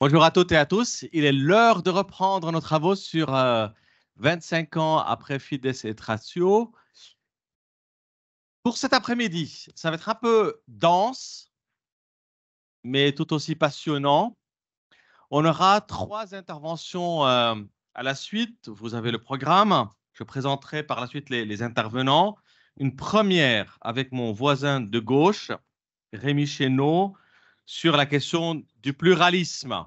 Bonjour à toutes et à tous. Il est l'heure de reprendre nos travaux sur 25 ans après Fides et Ratio. Pour cet après-midi, ça va être un peu dense, mais tout aussi passionnant. On aura 3 interventions à la suite. Vous avez le programme. Je présenterai par la suite les intervenants. Une première avec mon voisin de gauche, Rémi Chéneau, sur la question du pluralisme,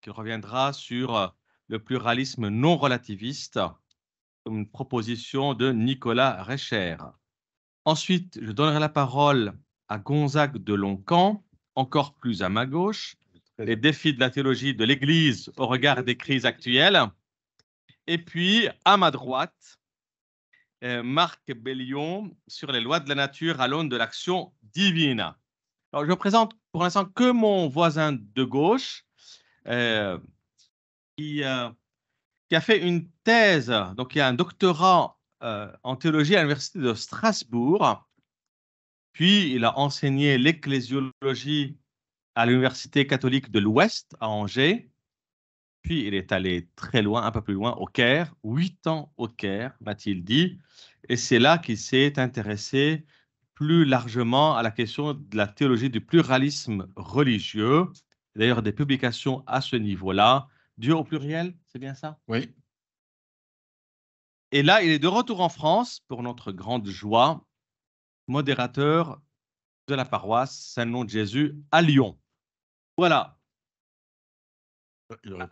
qui reviendra sur le pluralisme non relativiste, une proposition de Nicolas Recher. Ensuite, je donnerai la parole à Gonzague de Loncan, encore plus à ma gauche, les défis de la théologie de l'Église au regard des crises actuelles. Et puis, à ma droite, Marc Bellion sur les lois de la nature à l'aune de l'action divine. Alors, je présente pour l'instant que mon voisin de gauche, qui a fait une thèse, donc il y a un doctorat en théologie à l'Université de Strasbourg, puis il a enseigné l'ecclésiologie à l'Université catholique de l'Ouest à Angers, puis il est allé très loin, un peu plus loin, au Caire, 8 ans au Caire, m'a-t-il dit, et c'est là qu'il s'est intéressé plus largement à la question de la théologie du pluralisme religieux. D'ailleurs, des publications à ce niveau-là. Dieu au pluriel, c'est bien ça? Oui. Et là, il est de retour en France, pour notre grande joie, modérateur de la paroisse Saint-Nom de Jésus à Lyon. Voilà.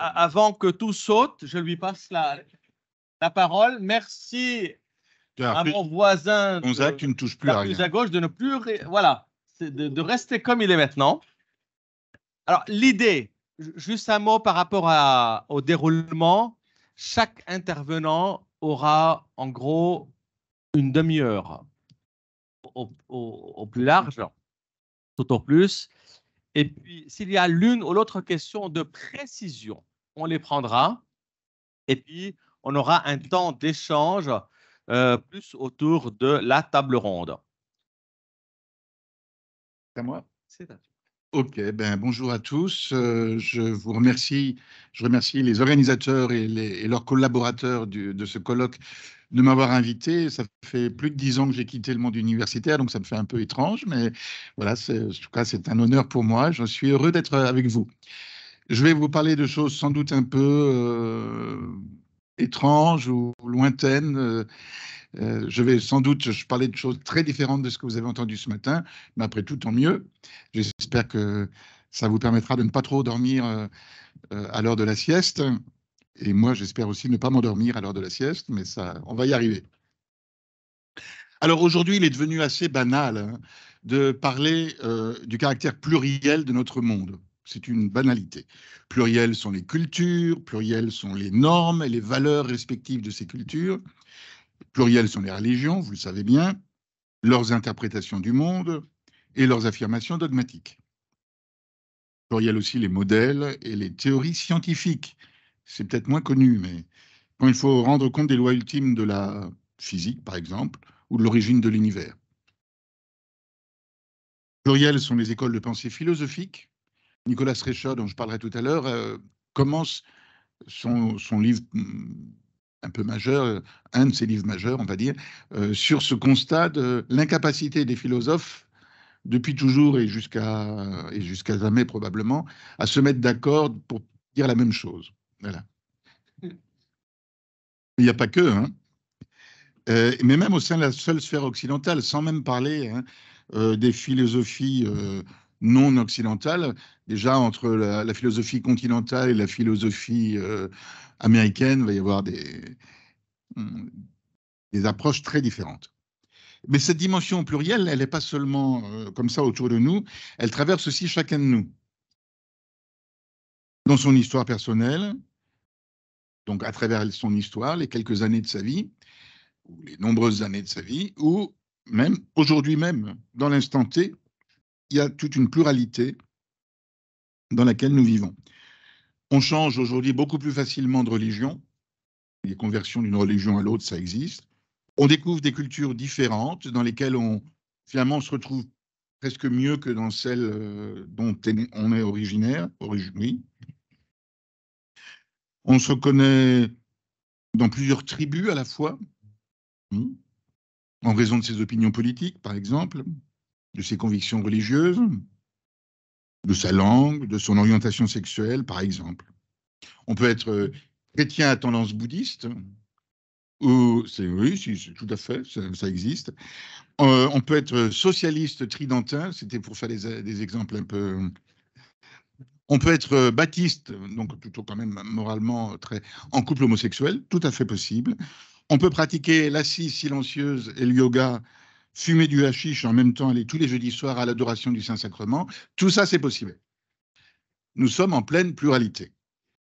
Avant que tout saute, je lui passe la parole. Merci à mon voisin Gonzague, tu ne touches plus à rien. Plus à gauche de ne plus... Voilà, de rester comme il est maintenant. Alors, l'idée, juste un mot par rapport au déroulement. Chaque intervenant aura en gros une demi-heure au plus large, tout au plus. Et puis, s'il y a l'une ou l'autre question de précision, on les prendra. Et puis, on aura un temps d'échange plus autour de la table ronde. C'est à moi? C'est à toi. Ok, bonjour à tous. Je remercie les organisateurs et leurs collaborateurs de ce colloque de m'avoir invité. Ça fait plus de 10 ans que j'ai quitté le monde universitaire, donc ça me fait un peu étrange, mais voilà, en tout cas, c'est un honneur pour moi. Je suis heureux d'être avec vous. Je vais vous parler de choses sans doute un peu étranges ou lointaines. Je vais sans doute parler de choses très différentes de ce que vous avez entendu ce matin, mais après tout, tant mieux. J'espère que ça vous permettra de ne pas trop dormir à l'heure de la sieste. Et moi, j'espère aussi ne pas m'endormir à l'heure de la sieste, mais ça, on va y arriver. Alors aujourd'hui, il est devenu assez banal de parler du caractère pluriel de notre monde. C'est une banalité. Pluriels sont les cultures, pluriels sont les normes et les valeurs respectives de ces cultures. Pluriels sont les religions, vous le savez bien, leurs interprétations du monde et leurs affirmations dogmatiques. Pluriels aussi les modèles et les théories scientifiques. C'est peut-être moins connu, mais quand il faut rendre compte des lois ultimes de la physique, par exemple, ou de l'origine de l'univers. Pluriels sont les écoles de pensée philosophiques. Nicolas Recher, dont je parlerai tout à l'heure, commence son livre un peu majeur, un de ses livres majeurs, on va dire, sur ce constat de l'incapacité des philosophes, depuis toujours et jusqu'à jamais probablement, à se mettre d'accord pour dire la même chose. Voilà. Il n'y a pas que, hein. Mais même au sein de la seule sphère occidentale, sans même parler des philosophies non occidentales, déjà entre la philosophie continentale et la philosophie américaine, il va y avoir des approches très différentes. Mais cette dimension plurielle, elle n'est pas seulement comme ça autour de nous, elle traverse aussi chacun de nous. Dans son histoire personnelle, donc à travers son histoire, les quelques années de sa vie, ou les nombreuses années de sa vie, ou même aujourd'hui même, dans l'instant T, il y a toute une pluralité dans laquelle nous vivons. On change aujourd'hui beaucoup plus facilement de religion. Les conversions d'une religion à l'autre, ça existe. On découvre des cultures différentes dans lesquelles finalement, on se retrouve presque mieux que dans celles dont on est originaire. Oui. On se reconnaît dans plusieurs tribus à la fois, en raison de ses opinions politiques, par exemple, de ses convictions religieuses, de sa langue, de son orientation sexuelle, par exemple. On peut être chrétien à tendance bouddhiste, ou oui, tout à fait, ça existe. On peut être socialiste tridentin, c'était pour faire des exemples un peu. On peut être baptiste, donc plutôt quand même moralement en couple homosexuel, tout à fait possible. On peut pratiquer l'assise silencieuse et le yoga, fumer du hashish en même temps, aller tous les jeudis soirs à l'adoration du Saint-Sacrement. Tout ça, c'est possible. Nous sommes en pleine pluralité.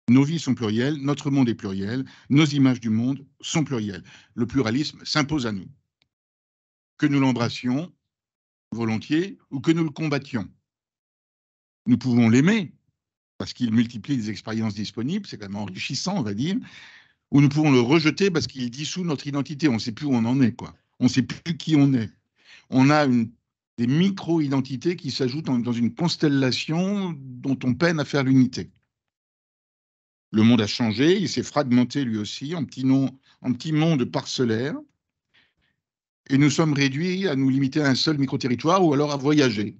Nos vies sont plurielles, notre monde est pluriel, nos images du monde sont plurielles. Le pluralisme s'impose à nous. Que nous l'embrassions volontiers ou que nous le combattions. Nous pouvons l'aimer parce qu'il multiplie les expériences disponibles, c'est quand même enrichissant, on va dire, ou nous pouvons le rejeter parce qu'il dissout notre identité. On ne sait plus où on en est, quoi. On ne sait plus qui on est. On a des micro-identités qui s'ajoutent dans une constellation dont on peine à faire l'unité. Le monde a changé, il s'est fragmenté lui aussi en petits mondes parcellaires, et nous sommes réduits à nous limiter à un seul micro-territoire ou alors à voyager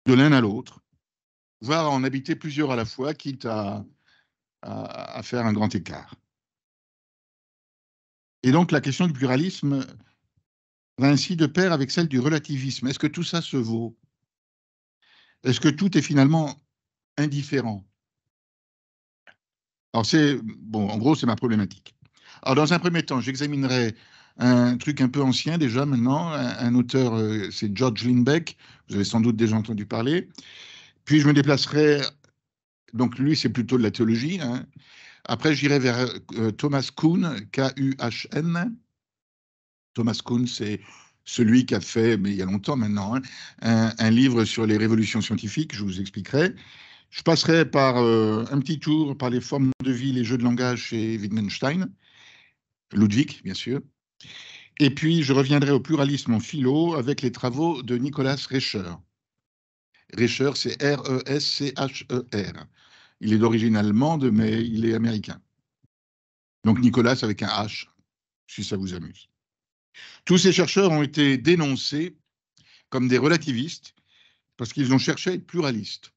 de l'un à l'autre, voire à en habiter plusieurs à la fois, quitte à faire un grand écart. Et donc la question du pluralisme va ainsi de pair avec celle du relativisme. Est-ce que tout ça se vaut? Est-ce que tout est finalement indifférent? Alors bon, en gros, c'est ma problématique. Alors dans un premier temps, j'examinerai un truc un peu ancien déjà maintenant, un auteur, c'est George Lindbeck, vous avez sans doute déjà entendu parler. Puis je me déplacerai, donc lui c'est plutôt de la théologie, hein. Après j'irai vers Thomas Kuhn, K-U-H-N. Thomas Kuhn, c'est celui qui a fait, mais il y a longtemps maintenant, hein, un livre sur les révolutions scientifiques, je vous expliquerai. Je passerai par un petit tour par les formes de vie, les jeux de langage chez Wittgenstein, Ludwig, bien sûr. Et puis, je reviendrai au pluralisme en philo avec les travaux de Nicolas Rescher. Rescher, c'est R-E-S-C-H-E-R. Il est d'origine allemande, mais il est américain. Donc Nicolas avec un H, si ça vous amuse. Tous ces chercheurs ont été dénoncés comme des relativistes parce qu'ils ont cherché à être pluralistes.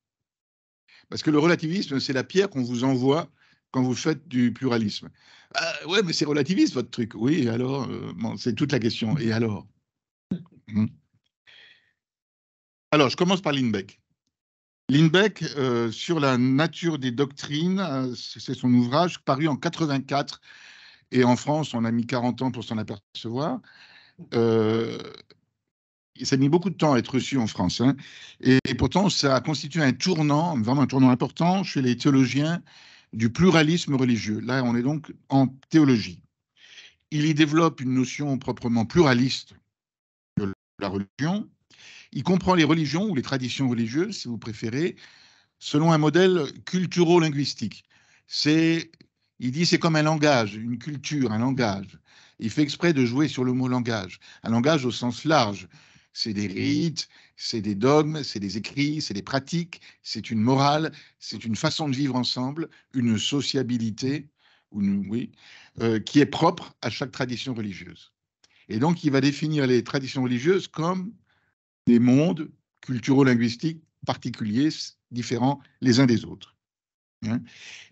Parce que le relativisme, c'est la pierre qu'on vous envoie quand vous faites du pluralisme. Ah, ouais, mais c'est relativiste votre truc. Oui, et alors, bon, c'est toute la question. Et alors? Alors, je commence par Lindbeck. Lindbeck, sur la nature des doctrines, c'est son ouvrage paru en 84, et en France, on a mis 40 ans pour s'en apercevoir. Ça a mis beaucoup de temps à être reçu en France, hein. Et pourtant, ça a constitué un tournant, vraiment un tournant important chez les théologiens du pluralisme religieux. Là, on est donc en théologie. Il y développe une notion proprement pluraliste de la religion. Il comprend les religions ou les traditions religieuses, si vous préférez, selon un modèle culturo-linguistique. Il dit c'est comme un langage, une culture, un langage. Il fait exprès de jouer sur le mot langage, un langage au sens large. C'est des rites, c'est des dogmes, c'est des écrits, c'est des pratiques, c'est une morale, c'est une façon de vivre ensemble, une sociabilité, oui, qui est propre à chaque tradition religieuse. Et donc, il va définir les traditions religieuses comme des mondes culturo-linguistiques particuliers, différents les uns des autres.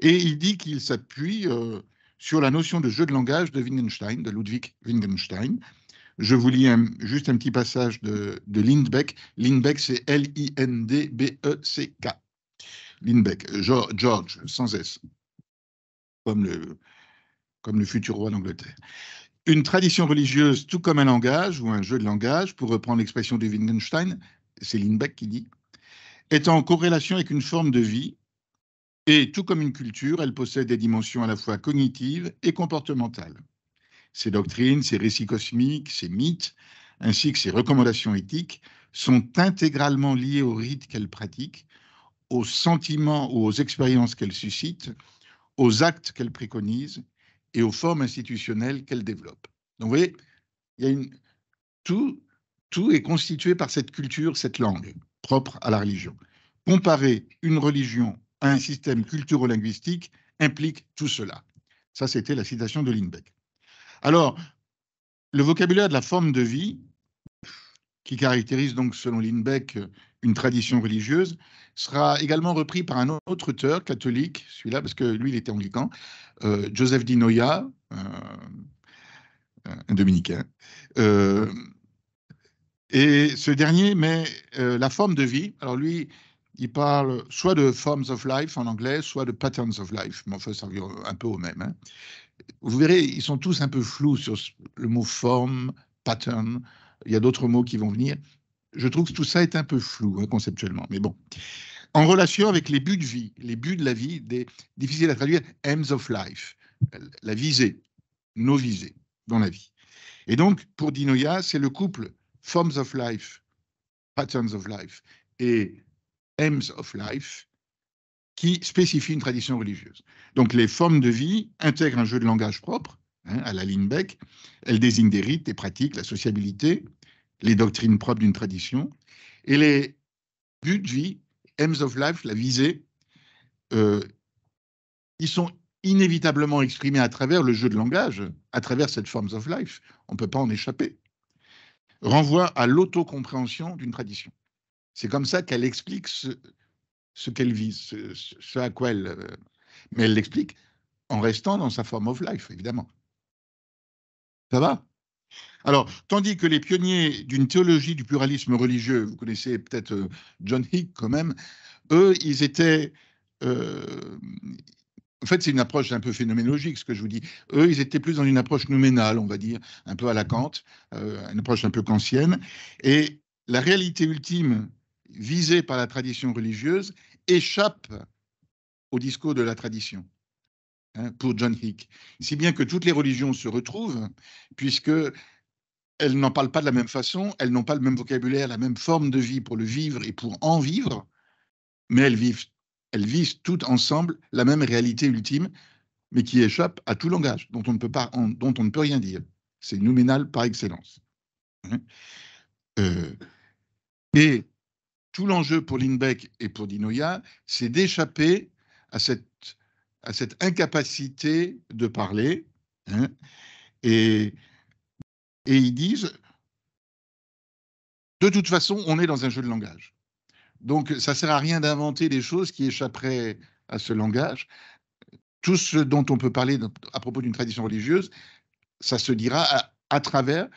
Et il dit qu'il s'appuie sur la notion de jeu de langage de Wittgenstein, de Ludwig Wittgenstein. Je vous lis juste un petit passage de Lindbeck. Lindbeck, c'est L-I-N-D-B-E-C-K. Lindbeck, George, sans S, comme le futur roi d'Angleterre. Une tradition religieuse, tout comme un langage ou un jeu de langage, pour reprendre l'expression de Wittgenstein, c'est Lindbeck qui dit, est en corrélation avec une forme de vie, et tout comme une culture, elle possède des dimensions à la fois cognitives et comportementales. Ses doctrines, ses récits cosmiques, ses mythes, ainsi que ses recommandations éthiques, sont intégralement liées aux rites qu'elle pratique, aux sentiments ou aux expériences qu'elle suscite, aux actes qu'elle préconise et aux formes institutionnelles qu'elle développe. Donc vous voyez, tout est constitué par cette culture, cette langue propre à la religion. Comparer une religion à un système culturo-linguistique implique tout cela. Ça, c'était la citation de Lindbeck. Alors, le vocabulaire de la forme de vie, qui caractérise donc, selon Lindbeck, une tradition religieuse, sera également repris par un autre auteur catholique, celui-là, parce que lui, il était anglican, Joseph Di Noia, un dominicain. Et ce dernier met la forme de vie. Alors lui, il parle soit de forms of life en anglais, soit de patterns of life. Mais enfin, ça revient un peu au même. Hein. Vous verrez, ils sont tous un peu flous sur le mot forme, pattern. Il y a d'autres mots qui vont venir. Je trouve que tout ça est un peu flou, hein, conceptuellement. Mais bon. En relation avec les buts de vie, les buts de la vie, difficile à traduire, aims of life, la visée, nos visées dans la vie. Et donc, pour Di Noia, c'est le couple forms of life, patterns of life et aims of life qui spécifie une tradition religieuse. Donc, les formes de vie intègrent un jeu de langage propre, hein, à la Lindbeck. Elles désignent des rites, des pratiques, la sociabilité, les doctrines propres d'une tradition. Et les buts de vie, aims of life, la visée, ils sont inévitablement exprimés à travers le jeu de langage, à travers cette forms of life. On ne peut pas en échapper. Renvoie à l'autocompréhension d'une tradition. C'est comme ça qu'elle explique ce qu'elle vise, ce à quoi elle... mais elle l'explique en restant dans sa form of life, évidemment. Ça va? Alors, tandis que les pionniers d'une théologie du pluralisme religieux, vous connaissez peut-être John Hick quand même, eux, ils étaient... en fait, c'est une approche un peu phénoménologique, ce que je vous dis. Eux, ils étaient plus dans une approche nouménale, on va dire, un peu à la Kant, une approche un peu kantienne. Et la réalité ultime visée par la tradition religieuse échappe au discours de la tradition, hein, pour John Hick. Si bien que toutes les religions se retrouvent, puisque elles n'en parlent pas de la même façon, elles n'ont pas le même vocabulaire, la même forme de vie pour le vivre et pour en vivre, mais elles vivent toutes ensemble la même réalité ultime, mais qui échappe à tout langage, dont on ne peut rien dire. C'est nouménal par excellence. Et tout l'enjeu pour Lindbeck et pour Di Noia, c'est d'échapper à cette incapacité de parler. Hein, et ils disent, de toute façon, on est dans un jeu de langage. Donc, ça ne sert à rien d'inventer des choses qui échapperaient à ce langage. Tout ce dont on peut parler à propos d'une tradition religieuse, ça se dira à travers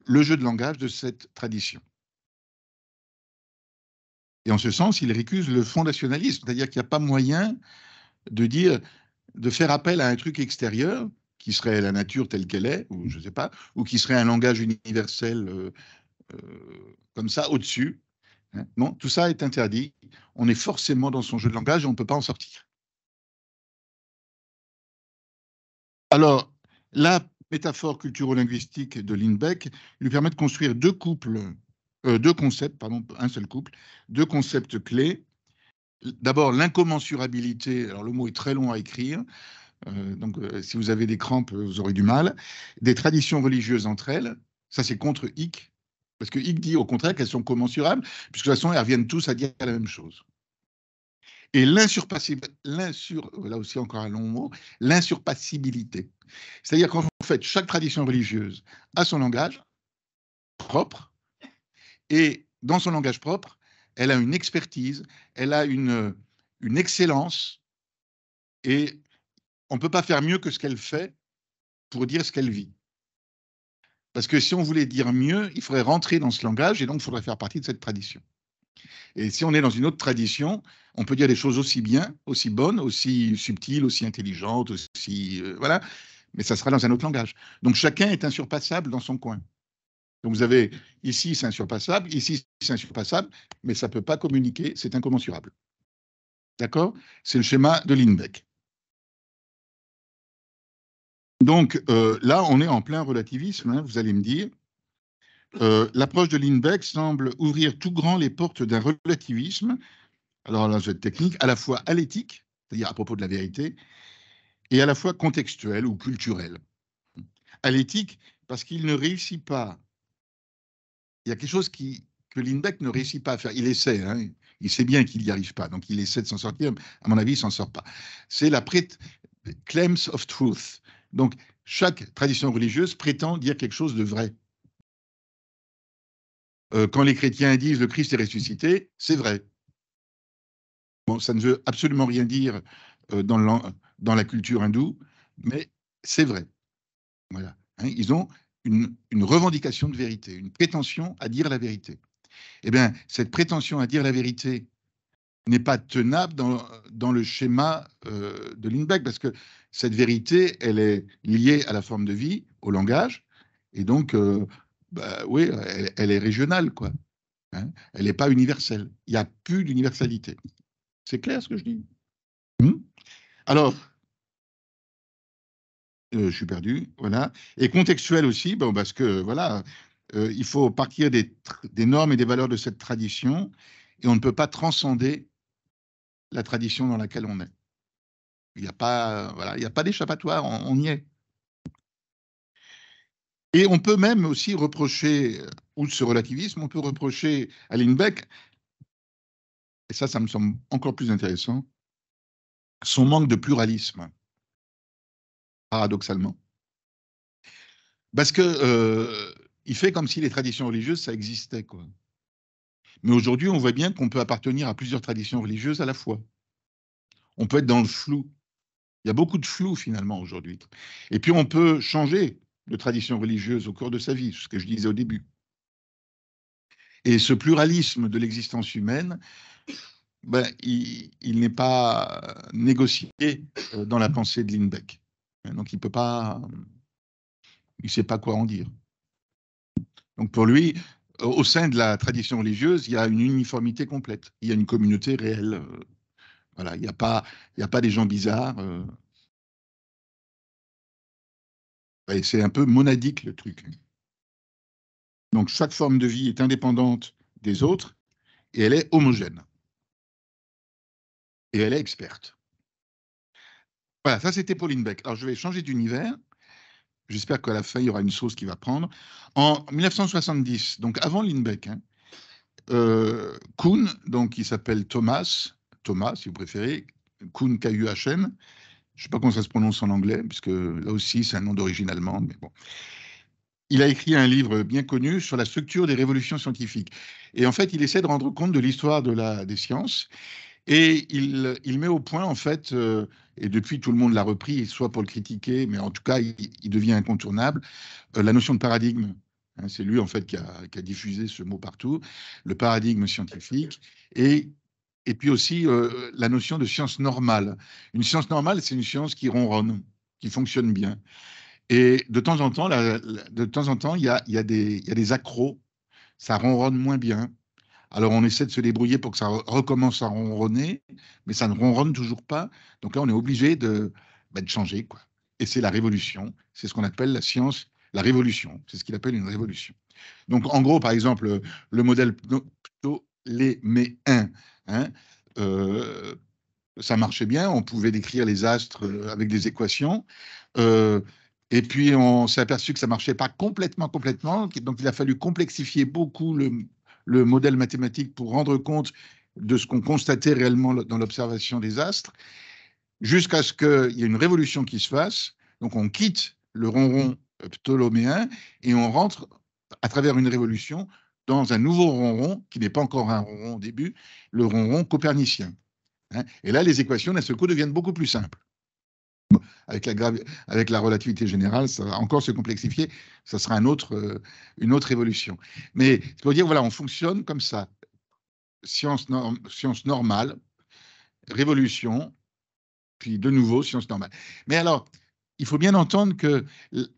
le jeu de langage de cette tradition. Et en ce sens, il récuse le fondationalisme, c'est-à-dire qu'il n'y a pas moyen de faire appel à un truc extérieur, qui serait la nature telle qu'elle est, ou je ne sais pas, ou qui serait un langage universel comme ça, au-dessus. Hein. Non, tout ça est interdit. On est forcément dans son jeu de langage et on ne peut pas en sortir. Alors, la métaphore culturo-linguistique de Lindbeck lui permet de construire deux concepts, pardon, un seul couple, deux concepts clés. D'abord, l'incommensurabilité, alors le mot est très long à écrire, donc si vous avez des crampes, vous aurez du mal, des traditions religieuses entre elles, ça c'est contre Hick, parce que Hick dit au contraire qu'elles sont commensurables, puisque de toute façon elles reviennent tous à dire la même chose. Et là aussi encore un long mot, l'insurpassibilité. C'est-à-dire qu'en fait, chaque tradition religieuse a son langage propre, et dans son langage propre, elle a une expertise, elle a une excellence, et on ne peut pas faire mieux que ce qu'elle fait pour dire ce qu'elle vit. Parce que si on voulait dire mieux, il faudrait rentrer dans ce langage, et donc il faudrait faire partie de cette tradition. Et si on est dans une autre tradition, on peut dire des choses aussi bien, aussi bonnes, aussi subtiles, aussi intelligentes, aussi... voilà, mais ça sera dans un autre langage. Donc chacun est insurpassable dans son coin. Donc vous avez ici c'est insurpassable, ici c'est insurpassable, mais ça ne peut pas communiquer, c'est incommensurable. D'accord? C'est le schéma de Lindbeck. Donc là, on est en plein relativisme, hein, vous allez me dire. L'approche de Lindbeck semble ouvrir tout grand les portes d'un relativisme, alors là, cette technique, à la fois à l'éthique, c'est-à-dire à propos de la vérité, et à la fois contextuelle ou culturelle. À l'éthique, parce qu'il ne réussit pas. Il y a quelque chose que Lindbeck ne réussit pas à faire. Il essaie, hein, il sait bien qu'il n'y arrive pas, donc il essaie de s'en sortir. À mon avis, il ne s'en sort pas. C'est la claims of truth. Donc, chaque tradition religieuse prétend dire quelque chose de vrai. Quand les chrétiens disent le Christ est ressuscité, c'est vrai. Bon, ça ne veut absolument rien dire dans la culture hindoue, mais c'est vrai. Voilà. Hein, ils ont une revendication de vérité, une prétention à dire la vérité. Eh bien, cette prétention à dire la vérité n'est pas tenable dans le schéma de Lindbeck, parce que cette vérité, elle est liée à la forme de vie, au langage, et donc, oui, elle est régionale, quoi. Hein, elle n'est pas universelle. Il n'y a plus d'universalité. C'est clair ce que je dis? Alors, je suis perdu, voilà. Et contextuel aussi, bon, parce que, voilà, il faut partir des normes et des valeurs de cette tradition, et on ne peut pas transcender la tradition dans laquelle on est. Il n'y a pas, voilà, il n'y a pas d'échappatoire, on y est. Et on peut même aussi reprocher, outre ce relativisme, on peut reprocher à Lindbeck, et ça me semble encore plus intéressant, son manque de pluralisme, paradoxalement. Parce que il fait comme si les traditions religieuses, ça existait, quoi. Mais aujourd'hui, on voit bien qu'on peut appartenir à plusieurs traditions religieuses à la fois. On peut être dans le flou. Il y a beaucoup de flou, finalement, aujourd'hui. Et puis, on peut changer de tradition religieuse au cours de sa vie, ce que je disais au début. Et ce pluralisme de l'existence humaine, ben, il n'est pas négocié dans la pensée de Lindbeck. Donc, il ne sait pas quoi en dire. Donc, pour lui, au sein de la tradition religieuse, il y a une uniformité complète. Il y a une communauté réelle. Voilà, il n'y a pas des gens bizarres. C'est un peu monadique, le truc. Donc, chaque forme de vie est indépendante des autres et elle est homogène. Et elle est experte. Voilà, ça c'était Pauline Beck. Alors, je vais changer d'univers. J'espère qu'à la fin, il y aura une sauce qui va prendre. En 1970, donc avant Lindbeck, hein, Kuhn, donc qui s'appelle Thomas, si vous préférez, Kuhn, K-U-H-N, je ne sais pas comment ça se prononce en anglais, puisque là aussi, c'est un nom d'origine allemande, mais bon. Il a écrit un livre bien connu sur la structure des révolutions scientifiques. Et en fait, il essaie de rendre compte de l'histoire des sciences. Et il met au point, en fait, et depuis tout le monde l'a repris, soit pour le critiquer, mais en tout cas, il devient incontournable, la notion de paradigme. Hein, c'est lui, en fait, qui a diffusé ce mot partout, le paradigme scientifique. Et puis aussi la notion de science normale. Une science normale, c'est une science qui ronronne, qui fonctionne bien. Et de temps en temps, il y a des accros, ça ronronne moins bien. Alors on essaie de se débrouiller pour que ça recommence à ronronner, mais ça ne ronronne toujours pas. Donc là, on est obligé de changer, quoi. Et c'est la révolution. C'est ce qu'on appelle la science, la révolution. C'est ce qu'il appelle une révolution. Donc en gros, par exemple, le modèle ptoléméen, hein, ça marchait bien. On pouvait décrire les astres avec des équations. Et puis, on s'est aperçu que ça ne marchait pas complètement. Donc, il a fallu complexifier beaucoup le modèle mathématique pour rendre compte de ce qu'on constatait réellement dans l'observation des astres, jusqu'à ce qu'il y ait une révolution qui se fasse. Donc, on quitte le ronron ptoléméen et on rentre, à travers une révolution, dans un nouveau ronron, qui n'est pas encore un ronron au début, le ronron copernicien. Hein. Et là, les équations, d'un seul coup, deviennent beaucoup plus simples. Avec la relativité générale, ça va encore se complexifier, ça sera une autre évolution. Mais c'est pour dire, voilà, on fonctionne comme ça. Science normale, révolution, puis de nouveau, science normale. Mais alors, il faut bien entendre que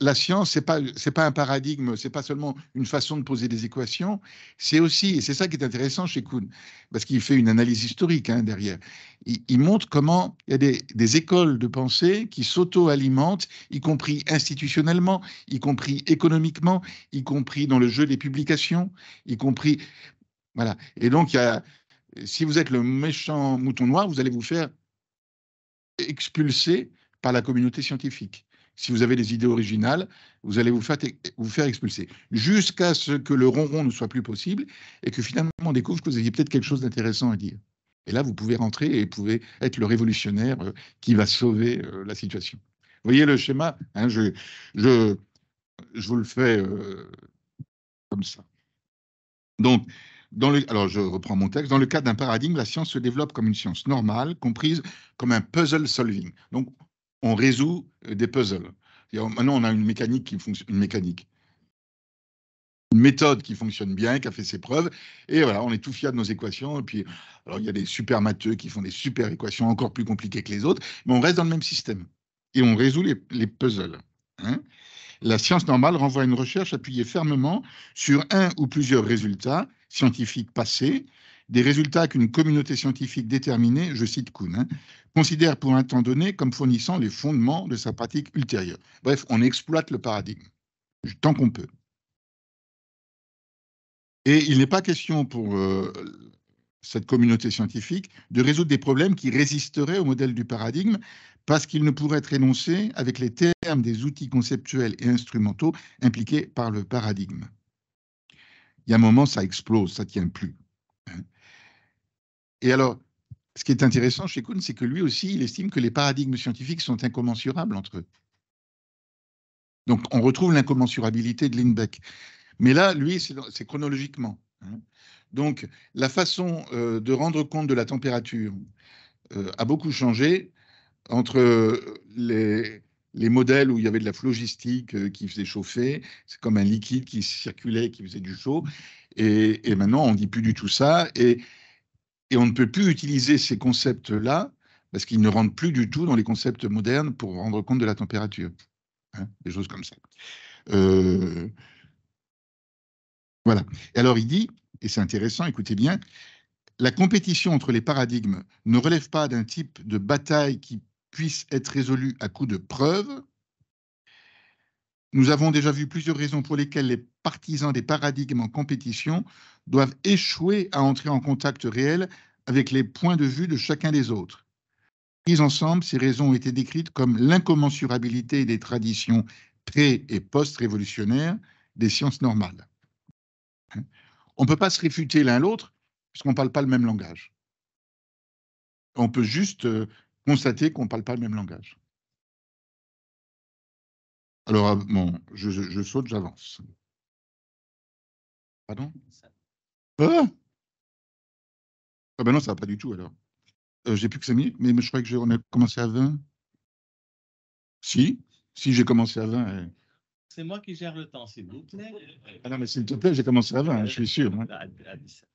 la science, c'est pas un paradigme, c'est pas seulement une façon de poser des équations, c'est aussi, et c'est ça qui est intéressant chez Kuhn, parce qu'il fait une analyse historique derrière. Il montre comment il y a des écoles de pensée qui s'auto-alimentent, y compris institutionnellement, y compris économiquement, y compris dans le jeu des publications, y compris... Voilà. Et donc, si vous êtes le méchant mouton noir, vous allez vous faire expulser par la communauté scientifique, si vous avez des idées originales, vous allez vous faire expulser. Jusqu'à ce que le ronron ne soit plus possible et que finalement on découvre que vous aviez peut-être quelque chose d'intéressant à dire. Et là, vous pouvez rentrer et vous pouvez être le révolutionnaire qui va sauver la situation. Vous voyez le schéma, hein, je vous le fais comme ça. Donc, alors je reprends mon texte. Dans le cadre d'un paradigme, la science se développe comme une science normale, comprise comme un puzzle solving. Donc, on résout des puzzles. Maintenant, on a une mécanique qui fonctionne, une méthode qui fonctionne bien, qui a fait ses preuves, et voilà, on est tout fiers de nos équations. Et puis, alors il y a des super matheux qui font des super équations encore plus compliquées que les autres, mais on reste dans le même système et on résout les puzzles. Hein. La science normale renvoie à une recherche appuyée fermement sur un ou plusieurs résultats scientifiques passés, des résultats qu'une communauté scientifique déterminée, je cite Kuhn, hein, considère pour un temps donné comme fournissant les fondements de sa pratique ultérieure. Bref, on exploite le paradigme tant qu'on peut. Et il n'est pas question pour cette communauté scientifique de résoudre des problèmes qui résisteraient au modèle du paradigme parce qu'ils ne pourraient être énoncés avec les termes des outils conceptuels et instrumentaux impliqués par le paradigme. Il y a un moment, ça explose, ça ne tient plus. Et alors, ce qui est intéressant chez Kuhn, c'est que lui aussi, il estime que les paradigmes scientifiques sont incommensurables entre eux. Donc, on retrouve l'incommensurabilité de Lindbeck. Mais là, lui, c'est chronologiquement. Donc, la façon de rendre compte de la température a beaucoup changé entre les modèles où il y avait de la phlogistique qui faisait chauffer, c'est comme un liquide qui circulait, qui faisait du chaud, et maintenant, on ne dit plus du tout ça, et on ne peut plus utiliser ces concepts-là, parce qu'ils ne rentrent plus du tout dans les concepts modernes pour rendre compte de la température. Des choses comme ça. Voilà. Et alors, il dit, et c'est intéressant, écoutez bien, la compétition entre les paradigmes ne relève pas d'un type de bataille qui puisse être résolue à coup de preuves. Nous avons déjà vu plusieurs raisons pour lesquelles les partisans des paradigmes en compétition doivent échouer à entrer en contact réel avec les points de vue de chacun des autres. Prises ensemble, ces raisons ont été décrites comme l'incommensurabilité des traditions pré- et post-révolutionnaires des sciences normales. On ne peut pas se réfuter l'un l'autre puisqu'on ne parle pas le même langage. On peut juste constater qu'on ne parle pas le même langage. Alors, bon, je saute, j'avance. Pardon? Ah, ah ben non, ça va pas du tout alors. J'ai plus que 5 minutes, mais je crois que on a commencé à 20. Si, j'ai commencé à 20. C'est moi qui gère le temps, s'il vous plaît. Ah non, mais s'il te plaît, j'ai commencé à 20, je suis sûr. Hein. À 17.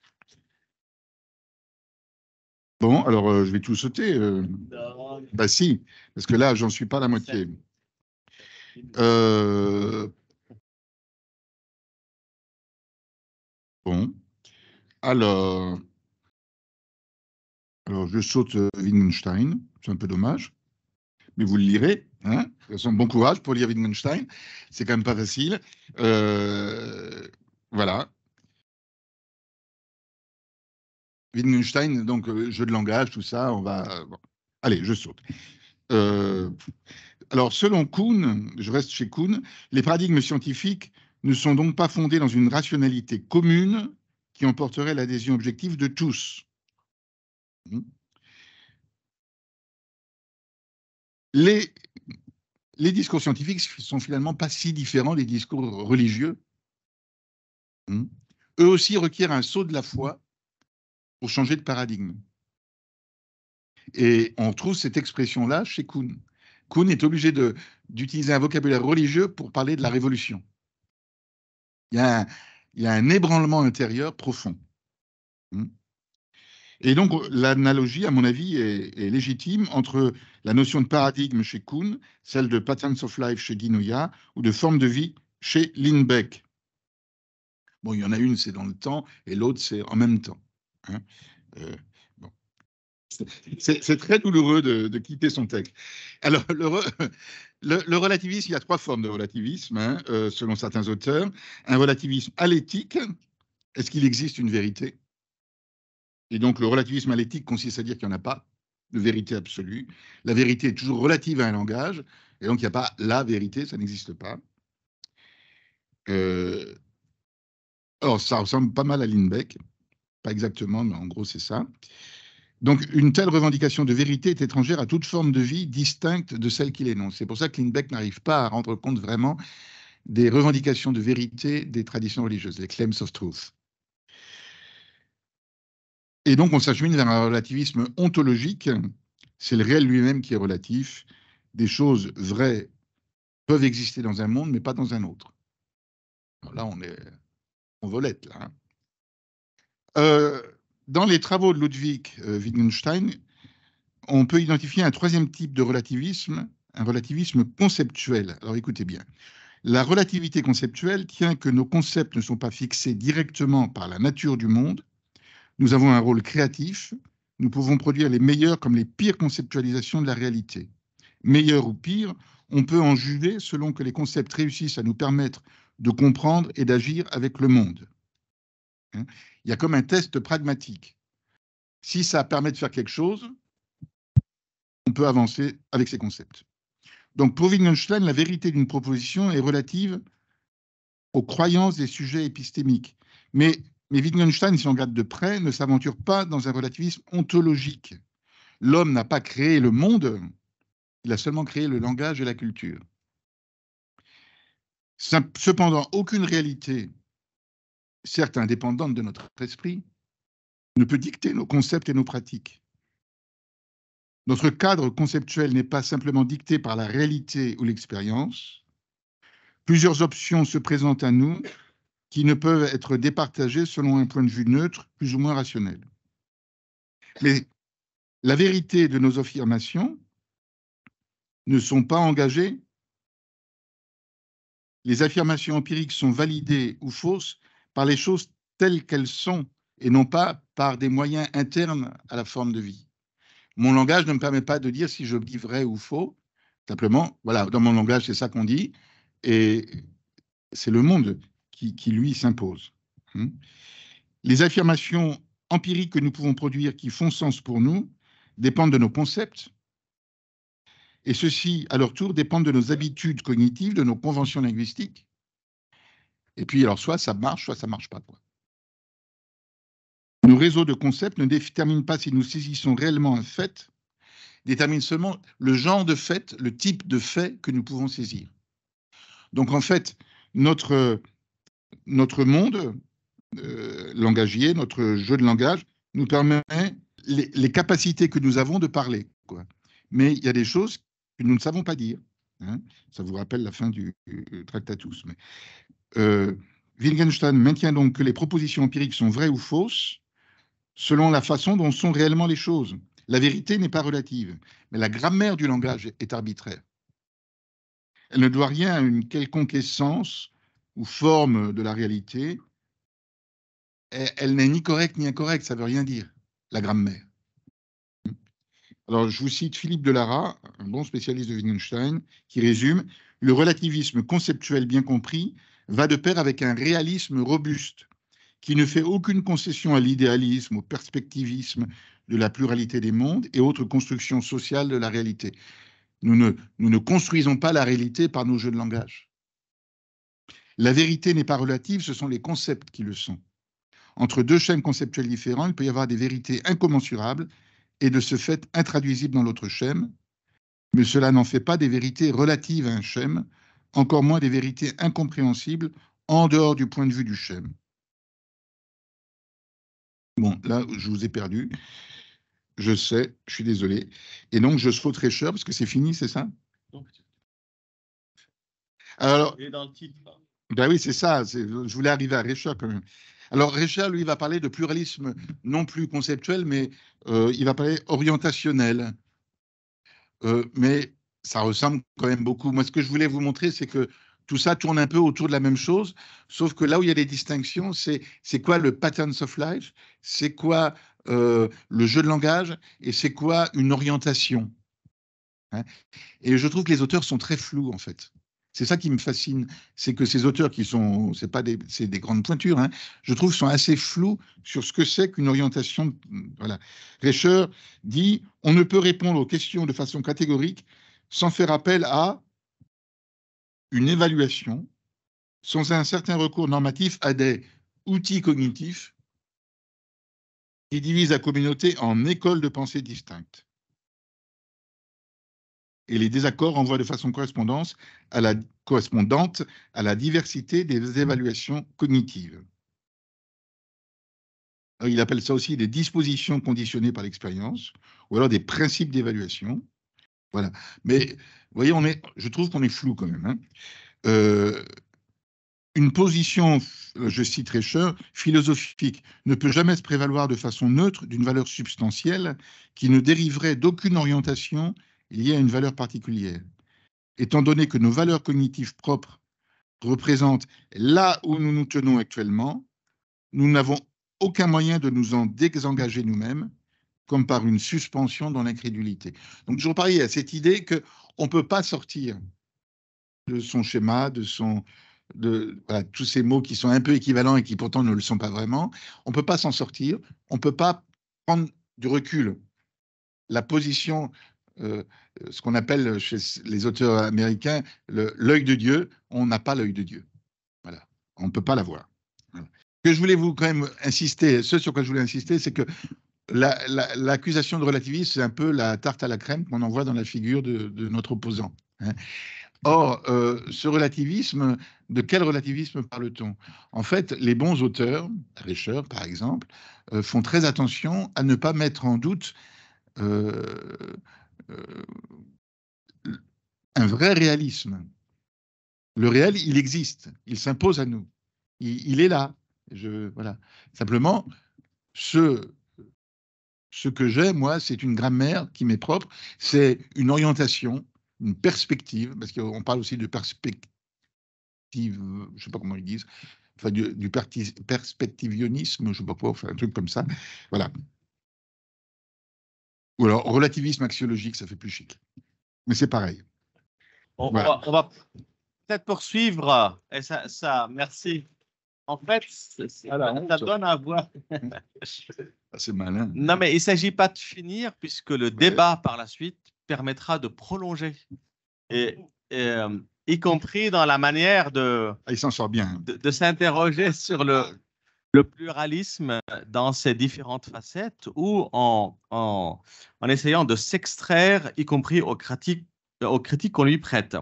Bon, alors je vais tout sauter. Non. Bah si, parce que là, j'en suis pas à la moitié. Bon, alors je saute Wittgenstein, c'est un peu dommage, mais vous le lirez. Hein, de toute façon, bon courage pour lire Wittgenstein, c'est quand même pas facile. Voilà. Wittgenstein, donc jeu de langage, tout ça, on va... Bon. Allez, je saute. Alors, selon Kuhn, je reste chez Kuhn, les paradigmes scientifiques ne sont donc pas fondés dans une rationalité commune qui emporterait l'adhésion objective de tous. Les discours scientifiques sont finalement pas si différents des discours religieux. Eux aussi requièrent un saut de la foi pour changer de paradigme. Et on trouve cette expression-là chez Kuhn. Kuhn est obligé d'utiliser un vocabulaire religieux pour parler de la révolution. Il y a un ébranlement intérieur profond. Et donc, l'analogie, à mon avis, est légitime entre la notion de paradigme chez Kuhn, celle de patterns of life chez Guinoya, ou de forme de vie chez Lindbeck. Bon, il y en a une, c'est dans le temps, et l'autre, c'est en même temps. Hein. Bon. C'est très douloureux de quitter son texte. Alors, le relativisme, il y a 3 formes de relativisme, hein, selon certains auteurs. Un relativisme aléthique, est-ce qu'il existe une vérité? Et donc, le relativisme aléthique consiste à dire qu'il n'y en a pas de vérité absolue. La vérité est toujours relative à un langage. Et donc, il n'y a pas la vérité, ça n'existe pas. Alors, ça ressemble pas mal à Lindbeck, pas exactement, mais en gros, c'est ça. Donc, une telle revendication de vérité est étrangère à toute forme de vie distincte de celle qu'il énonce. C'est pour ça que Lindbeck n'arrive pas à rendre compte vraiment des revendications de vérité des traditions religieuses, les claims of truth. Et donc, on s'achemine vers un relativisme ontologique. C'est le réel lui-même qui est relatif. Des choses vraies peuvent exister dans un monde, mais pas dans un autre. Alors là, on est en volette, là. Dans les travaux de Ludwig Wittgenstein, on peut identifier un troisième type de relativisme, un relativisme conceptuel. Alors écoutez bien. La relativité conceptuelle tient que nos concepts ne sont pas fixés directement par la nature du monde. Nous avons un rôle créatif. Nous pouvons produire les meilleures comme les pires conceptualisations de la réalité. Meilleures ou pires, on peut en juger selon que les concepts réussissent à nous permettre de comprendre et d'agir avec le monde. Il y a comme un test pragmatique. Si ça permet de faire quelque chose, on peut avancer avec ces concepts. Donc, pour Wittgenstein, la vérité d'une proposition est relative aux croyances des sujets épistémiques. Mais Wittgenstein, si on regarde de près, ne s'aventure pas dans un relativisme ontologique. L'homme n'a pas créé le monde, il a seulement créé le langage et la culture. Cependant, aucune réalité, certes indépendante de notre esprit, ne peut dicter nos concepts et nos pratiques. Notre cadre conceptuel n'est pas simplement dicté par la réalité ou l'expérience. Plusieurs options se présentent à nous qui ne peuvent être départagées selon un point de vue neutre, plus ou moins rationnel. Mais la vérité de nos affirmations ne sont pas engagées. Les affirmations empiriques sont validées ou fausses par les choses telles qu'elles sont et non pas par des moyens internes à la forme de vie. Mon langage ne me permet pas de dire si je dis vrai ou faux. Simplement, voilà, dans mon langage, c'est ça qu'on dit. Et c'est le monde qui lui, s'impose. Les affirmations empiriques que nous pouvons produire qui font sens pour nous dépendent de nos concepts. Et ceux-ci, à leur tour, dépendent de nos habitudes cognitives, de nos conventions linguistiques. Et puis, alors, soit ça marche, soit ça ne marche pas, quoi. Nos réseaux de concepts ne déterminent pas si nous saisissons réellement un fait, déterminent seulement le genre de fait, le type de fait que nous pouvons saisir. Donc, en fait, notre monde langagier, notre jeu de langage, nous permet les capacités que nous avons de parler, quoi. Mais il y a des choses que nous ne savons pas dire. Ça vous rappelle la fin du Tractatus. Mais, Wittgenstein maintient donc que les propositions empiriques sont vraies ou fausses selon la façon dont sont réellement les choses. La vérité n'est pas relative, mais la grammaire du langage est arbitraire. Elle ne doit rien à une quelconque essence ou forme de la réalité. Elle n'est ni correcte ni incorrecte, ça ne veut rien dire, la grammaire. Alors, je vous cite Philippe Delara, un bon spécialiste de Wittgenstein, qui résume « Le relativisme conceptuel bien compris va de pair avec un réalisme robuste qui ne fait aucune concession à l'idéalisme, au perspectivisme de la pluralité des mondes et autres constructions sociales de la réalité. Nous ne construisons pas la réalité par nos jeux de langage. La vérité n'est pas relative, ce sont les concepts qui le sont. Entre deux schèmes conceptuels différents, il peut y avoir des vérités incommensurables et de ce fait intraduisibles dans l'autre schème, mais cela n'en fait pas des vérités relatives à un schème, encore moins des vérités incompréhensibles en dehors du point de vue du schème. » Bon, là, je vous ai perdu. Je sais, je suis désolé. Et donc, je saute Recher parce que c'est fini, c'est ça? Alors, il est dans le titre. Ben oui, c'est ça. Je voulais arriver à Recher quand même. Alors, Recher, lui, va parler de pluralisme non plus conceptuel, mais il va parler orientationnel. Mais ça ressemble quand même beaucoup. Moi, ce que je voulais vous montrer, c'est que tout ça tourne un peu autour de la même chose, sauf que là où il y a des distinctions, c'est quoi le patterns of life, c'est quoi le jeu de langage, et c'est quoi une orientation. Et je trouve que les auteurs sont très flous, en fait. C'est ça qui me fascine, c'est que ces auteurs qui sont, c'est des grandes pointures, je trouve, sont assez flous sur ce que c'est qu'une orientation. Voilà. Recher dit, on ne peut répondre aux questions de façon catégorique sans faire appel à une évaluation sans un certain recours normatif à des outils cognitifs qui divisent la communauté en écoles de pensée distinctes. Et les désaccords renvoient de façon correspondante à la diversité des évaluations cognitives. Alors, il appelle ça aussi des dispositions conditionnées par l'expérience, ou alors des principes d'évaluation. Voilà. Mais vous voyez, je trouve qu'on est flou quand même. Une position, je cite Escher, philosophique ne peut jamais se prévaloir de façon neutre d'une valeur substantielle qui ne dériverait d'aucune orientation liée à une valeur particulière. Étant donné que nos valeurs cognitives propres représentent là où nous nous tenons actuellement, nous n'avons aucun moyen de nous en désengager nous-mêmes, comme par une suspension dans l'incrédulité. Donc, toujours pareil, à cette idée qu'on ne peut pas sortir de son schéma, voilà, tous ces mots qui sont un peu équivalents et qui pourtant ne le sont pas vraiment. On ne peut pas s'en sortir, on ne peut pas prendre du recul. La position, ce qu'on appelle chez les auteurs américains l'œil de Dieu, on n'a pas l'œil de Dieu. Voilà, on ne peut pas l'avoir. Voilà. Ce que je voulais vous quand même insister, ce sur quoi je voulais insister, c'est que l'accusation de relativisme, c'est un peu la tarte à la crème qu'on envoie dans la figure de notre opposant. Hein. Or, ce relativisme, de quel relativisme parle-t-on? En fait, les bons auteurs, Escher par exemple, font très attention à ne pas mettre en doute un vrai réalisme. Le réel, il existe, il s'impose à nous, il est là. Voilà. Simplement, ce que j'ai, moi, c'est une grammaire qui m'est propre, c'est une orientation, une perspective, parce qu'on parle aussi de perspective, je ne sais pas comment ils disent, enfin du perspectivionisme, je ne sais pas quoi, enfin un truc comme ça, voilà. Ou alors relativisme axiologique, ça fait plus chic. Mais c'est pareil. Voilà. On va peut-être poursuivre, et ça merci. En fait, ça donne à voir. C'est malin. Non, mais il ne s'agit pas de finir, puisque le débat par la suite permettra de prolonger. Et y compris dans la manière il s'en sort bien. de s'interroger sur le pluralisme dans ses différentes facettes ou en essayant de s'extraire, y compris aux critiques qu'on lui prête.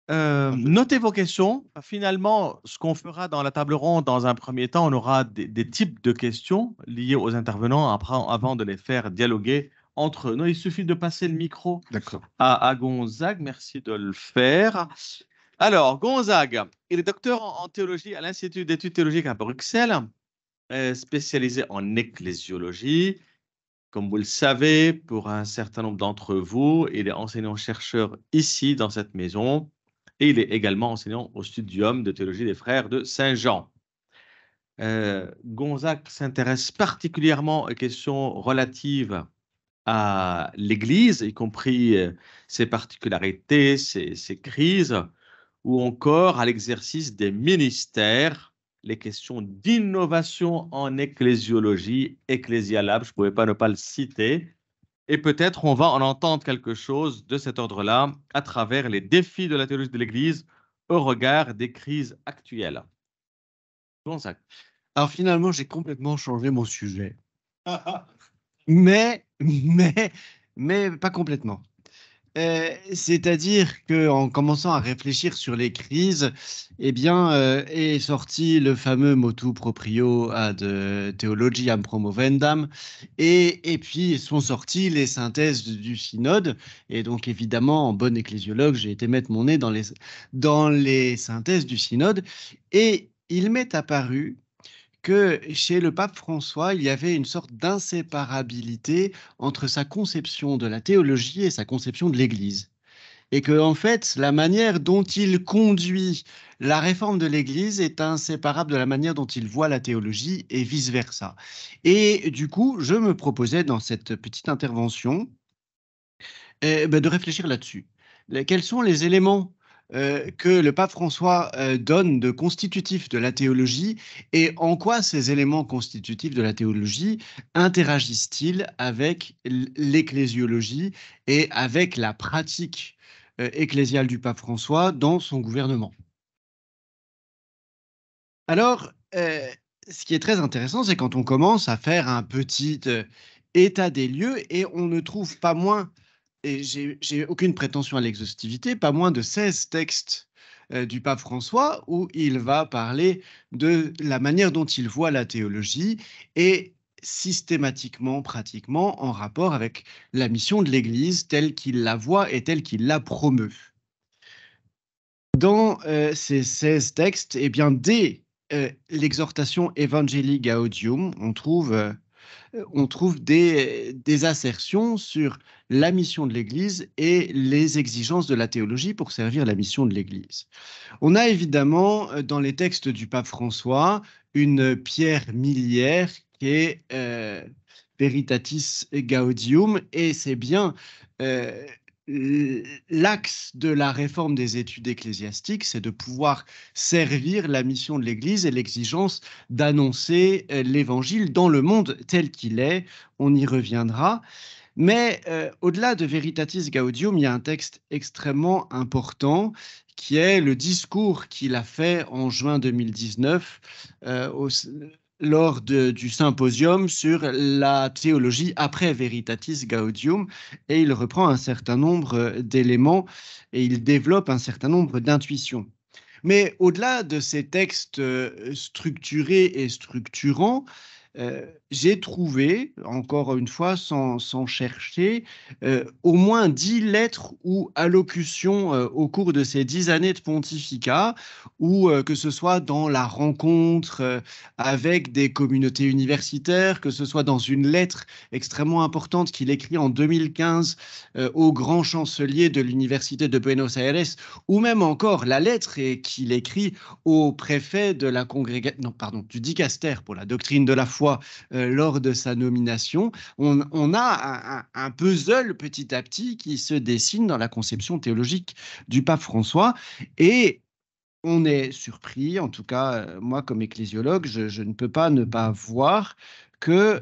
Notez vos questions. Finalement, ce qu'on fera dans la table ronde, dans un premier temps, on aura des types de questions liées aux intervenants avant de les faire dialoguer entre eux. Non, il suffit de passer le micro à Gonzague. Merci de le faire. Alors, Gonzague, il est docteur en théologie à l'Institut d'études théologiques à Bruxelles, spécialisé en ecclésiologie. Comme vous le savez, pour un certain nombre d'entre vous, il est enseignant-chercheur ici, dans cette maison, et il est également enseignant au Studium de théologie des Frères de Saint-Jean. Gonzague s'intéresse particulièrement aux questions relatives à l'Église, y compris ses particularités, ses crises, ou encore à l'exercice des ministères, les questions d'innovation en ecclésiologie, Ecclesia Lab, je ne pouvais pas ne pas le citer. Et peut-être on va en entendre quelque chose de cet ordre-là à travers les défis de la théologie de l'Église au regard des crises actuelles. Gonzague. Alors finalement, j'ai complètement changé mon sujet. mais pas complètement. C'est-à-dire qu'en commençant à réfléchir sur les crises, eh bien, est sorti le fameux motu proprio ad theologiam promovendam, et puis sont sorties les synthèses du synode. Et donc, évidemment, en bon ecclésiologue, j'ai été mettre mon nez dans les synthèses du synode, et il m'est apparu que chez le pape François, il y avait une sorte d'inséparabilité entre sa conception de la théologie et sa conception de l'Église. Et que, en fait, la manière dont il conduit la réforme de l'Église est inséparable de la manière dont il voit la théologie et vice-versa. Et du coup, je me proposais dans cette petite intervention de réfléchir là-dessus. Quels sont les éléments que le pape François donne de constitutifs de la théologie et en quoi ces éléments constitutifs de la théologie interagissent-ils avec l'ecclésiologie et avec la pratique ecclésiale du pape François dans son gouvernement. Alors, ce qui est très intéressant, c'est quand on commence à faire un petit état des lieux et on ne trouve pas moins, et j'ai aucune prétention à l'exhaustivité, pas moins de 16 textes du pape François où il va parler de la manière dont il voit la théologie et systématiquement, pratiquement, en rapport avec la mission de l'Église telle qu'il la voit et telle qu'il la promeut. Dans ces 16 textes, eh bien, dès l'exhortation Evangelii Gaudium, on trouve des assertions sur la mission de l'Église et les exigences de la théologie pour servir la mission de l'Église. On a évidemment dans les textes du pape François une pierre miliaire qui est Veritatis Gaudium, et c'est bien l'axe de la réforme des études ecclésiastiques, c'est de pouvoir servir la mission de l'Église et l'exigence d'annoncer l'Évangile dans le monde tel qu'il est. On y reviendra. Mais au-delà de Veritatis Gaudium, il y a un texte extrêmement important qui est le discours qu'il a fait en juin 2019 lors du symposium sur la théologie après Veritatis Gaudium, et il reprend un certain nombre d'éléments et il développe un certain nombre d'intuitions. Mais au-delà de ces textes structurés et structurants, j'ai trouvé, encore une fois, sans chercher, au moins 10 lettres ou allocutions au cours de ces 10 années de pontificat, ou que ce soit dans la rencontre avec des communautés universitaires, que ce soit dans une lettre extrêmement importante qu'il écrit en 2015 au grand chancelier de l'Université de Buenos Aires, ou même encore la lettre qu'il écrit au préfet de la du dicaster pour la doctrine de la foi lors de sa nomination. On a un puzzle petit à petit qui se dessine dans la conception théologique du pape François, et on est surpris, en tout cas moi comme ecclésiologue, je ne peux pas ne pas voir que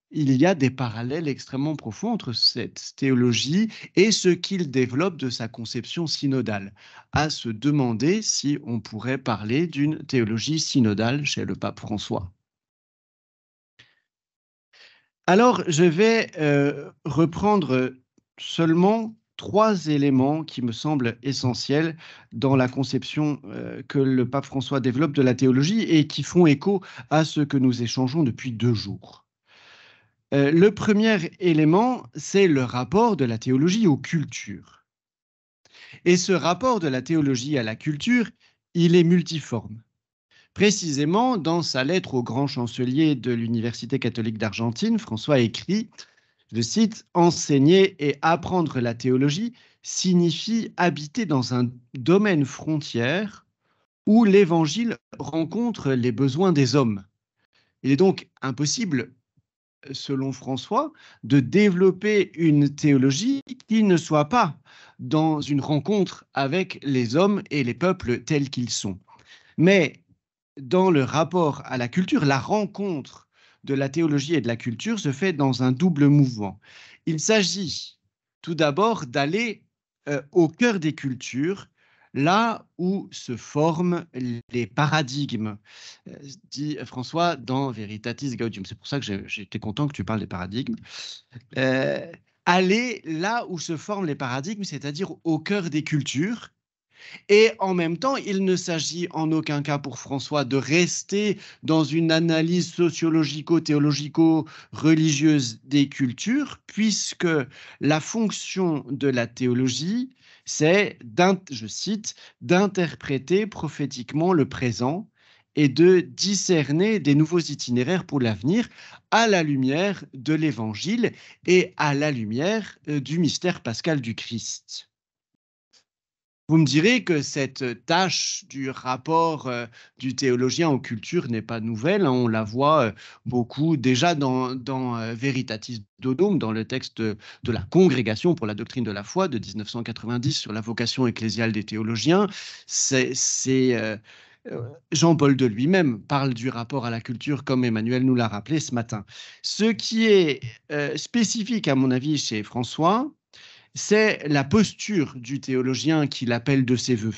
il y a des parallèles extrêmement profonds entre cette théologie et ce qu'il développe de sa conception synodale, à se demander si on pourrait parler d'une théologie synodale chez le pape François. Alors, je vais reprendre seulement 3 éléments qui me semblent essentiels dans la conception que le pape François développe de la théologie et qui font écho à ce que nous échangeons depuis 2 jours. Le premier élément, c'est le rapport de la théologie aux cultures. Et ce rapport de la théologie à la culture, il est multiforme. Précisément, dans sa lettre au grand chancelier de l'Université catholique d'Argentine, François écrit, je cite, « Enseigner et apprendre la théologie signifie habiter dans un domaine frontière où l'Évangile rencontre les besoins des hommes. » Il est donc impossible, selon François, de développer une théologie qui ne soit pas dans une rencontre avec les hommes et les peuples tels qu'ils sont. Mais dans le rapport à la culture, la rencontre de la théologie et de la culture se fait dans un double mouvement. Il s'agit tout d'abord d'aller au cœur des cultures, là où se forment les paradigmes, dit François dans Veritatis Gaudium. C'est pour ça que j'étais content que tu parles des paradigmes. Aller là où se forment les paradigmes, c'est-à-dire au cœur des cultures. Et en même temps, il ne s'agit en aucun cas pour François de rester dans une analyse sociologico-théologico-religieuse des cultures, puisque la fonction de la théologie, c'est, je cite, d'interpréter prophétiquement le présent et de discerner des nouveaux itinéraires pour l'avenir à la lumière de l'Évangile et à la lumière du mystère pascal du Christ. Vous me direz que cette tâche du rapport du théologien aux cultures n'est pas nouvelle. Hein, on la voit beaucoup déjà dans Veritatis Dodum, dans le texte de la Congrégation pour la doctrine de la foi de 1990 sur la vocation ecclésiale des théologiens. Jean-Paul II lui-même parle du rapport à la culture, comme Emmanuel nous l'a rappelé ce matin. Ce qui est spécifique, à mon avis, chez François, c'est la posture du théologien qui l'appelle de ses voeux.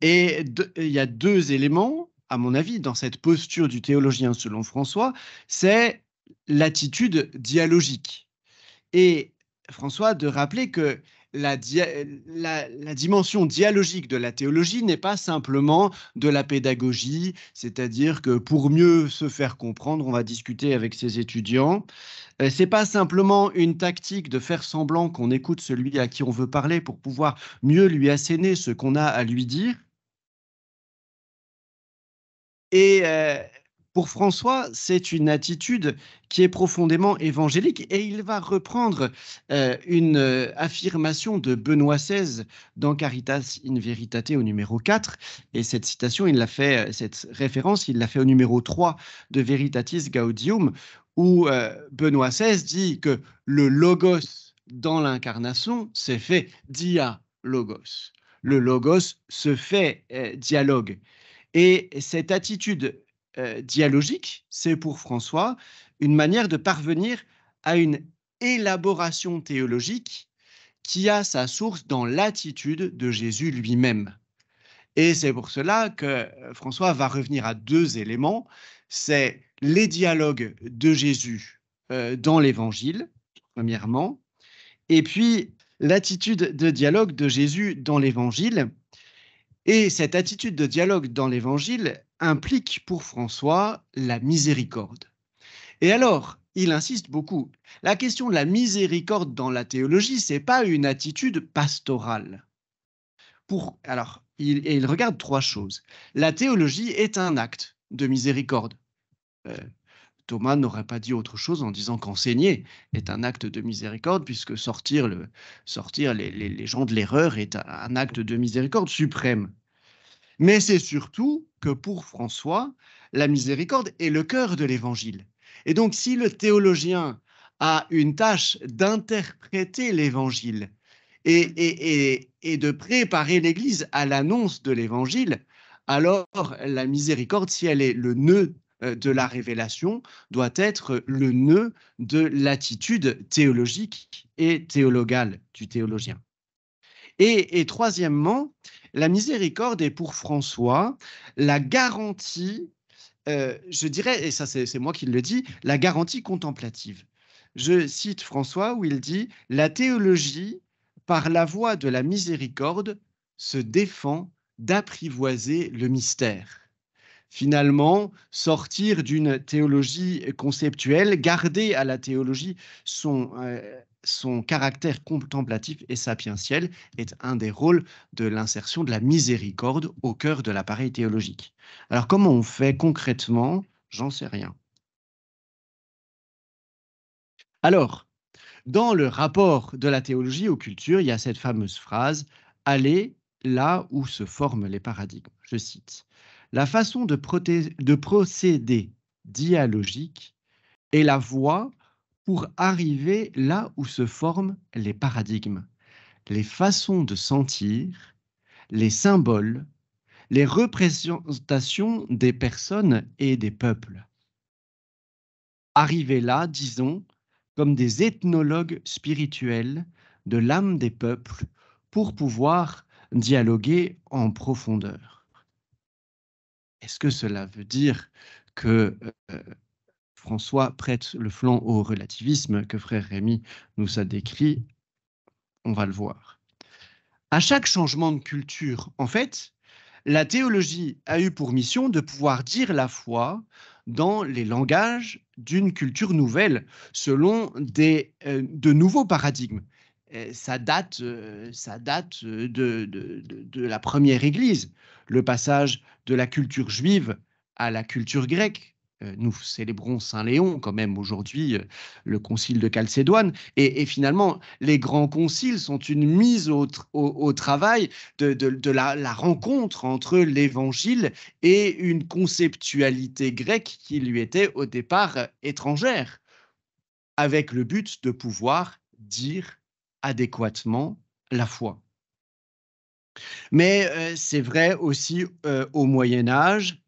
Et il y a deux éléments, à mon avis, dans cette posture du théologien selon François, c'est l'attitude dialogique. Et François de rappeler que la dimension dialogique de la théologie n'est pas simplement de la pédagogie, c'est-à-dire que pour mieux se faire comprendre, on va discuter avec ses étudiants. C'est pas simplement une tactique de faire semblant qu'on écoute celui à qui on veut parler pour pouvoir mieux lui asséner ce qu'on a à lui dire. Et pour François, c'est une attitude qui est profondément évangélique et il va reprendre une affirmation de Benoît XVI dans Caritas in Veritate au numéro 4. Et cette citation, cette référence, il l'a fait au numéro 3 de Veritatis Gaudium, où Benoît XVI dit que le logos dans l'incarnation s'est fait dialogos. Le logos se fait dialogue. Et cette attitude dialogique, c'est pour François une manière de parvenir à une élaboration théologique qui a sa source dans l'attitude de Jésus lui-même. Et c'est pour cela que François va revenir à deux éléments. C'est les dialogues de Jésus dans l'Évangile, premièrement, et puis l'attitude de dialogue de Jésus dans l'Évangile. Et cette attitude de dialogue dans l'Évangile implique pour François la miséricorde. Et alors, il insiste beaucoup. La question de la miséricorde dans la théologie, ce n'est pas une attitude pastorale. Alors, il regarde trois choses. La théologie est un acte de miséricorde. Thomas n'aurait pas dit autre chose en disant qu'enseigner est un acte de miséricorde, puisque sortir les gens de l'erreur est un acte de miséricorde suprême. Mais c'est surtout que pour François, la miséricorde est le cœur de l'Évangile. Et donc, si le théologien a une tâche d'interpréter l'Évangile et de préparer l'Église à l'annonce de l'Évangile, alors la miséricorde, si elle est le nœud de la révélation, doit être le nœud de l'attitude théologique et théologale du théologien. Et troisièmement, la miséricorde est pour François la garantie, je dirais, et ça c'est moi qui le dis, la garantie contemplative. Je cite François où il dit « La théologie, par la voie de la miséricorde, se défend d'apprivoiser le mystère. » Finalement, sortir d'une théologie conceptuelle, garder à la théologie son caractère contemplatif et sapientiel est un des rôles de l'insertion de la miséricorde au cœur de l'appareil théologique. Alors, comment on fait concrètement? J'en sais rien. Alors, dans le rapport de la théologie aux cultures, il y a cette fameuse phrase « Aller là où se forment les paradigmes ». Je cite. La façon de procéder dialogique est la voie pour arriver là où se forment les paradigmes, les façons de sentir, les symboles, les représentations des personnes et des peuples. Arriver là, disons, comme des ethnologues spirituels de l'âme des peuples pour pouvoir dialoguer en profondeur. Est-ce que cela veut dire que François prête le flanc au relativisme que frère Rémy nous a décrit? On va le voir. À chaque changement de culture, en fait, la théologie a eu pour mission de pouvoir dire la foi dans les langages d'une culture nouvelle, selon de nouveaux paradigmes. Ça date de la première Église, le passage de la culture juive à la culture grecque. Nous célébrons Saint Léon quand même aujourd'hui, le concile de Chalcédoine, et finalement les grands conciles sont une mise au travail de la rencontre entre l'évangile et une conceptualité grecque qui lui était au départ étrangère, avec le but de pouvoir dire adéquatement la foi. Mais c'est vrai aussi au Moyen-Âge,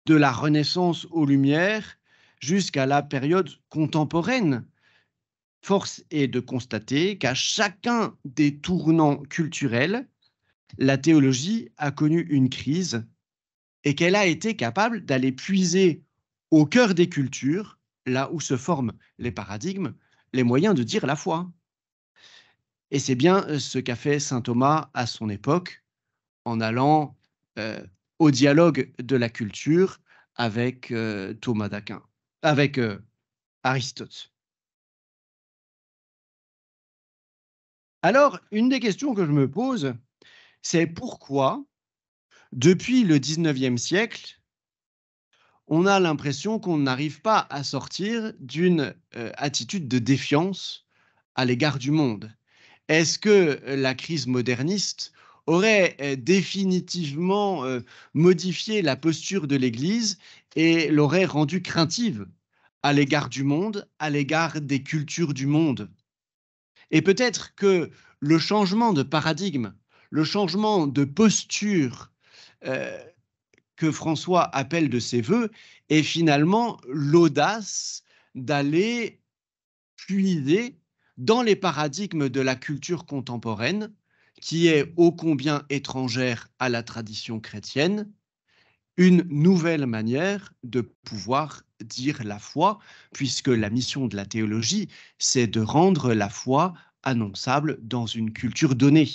de la Renaissance aux Lumières jusqu'à la période contemporaine. force est de constater qu'à chacun des tournants culturels, la théologie a connu une crise et qu'elle a été capable d'aller puiser au cœur des cultures, là où se forment les paradigmes, les moyens de dire la foi. Et c'est bien ce qu'a fait saint Thomas à son époque, en allant au dialogue de la culture avec Thomas d'Aquin, avec Aristote. Alors, une des questions que je me pose, c'est pourquoi, depuis le 19e siècle, on a l'impression qu'on n'arrive pas à sortir d'une attitude de défiance à l'égard du monde. Est-ce que la crise moderniste aurait définitivement modifié la posture de l'Église et l'aurait rendue craintive à l'égard du monde, à l'égard des cultures du monde? Et peut-être que le changement de paradigme, le changement de posture que François appelle de ses voeux est finalement l'audace d'aller puiser dans les paradigmes de la culture contemporaine, qui est ô combien étrangère à la tradition chrétienne, une nouvelle manière de pouvoir dire la foi, puisque la mission de la théologie, c'est de rendre la foi annonçable dans une culture donnée.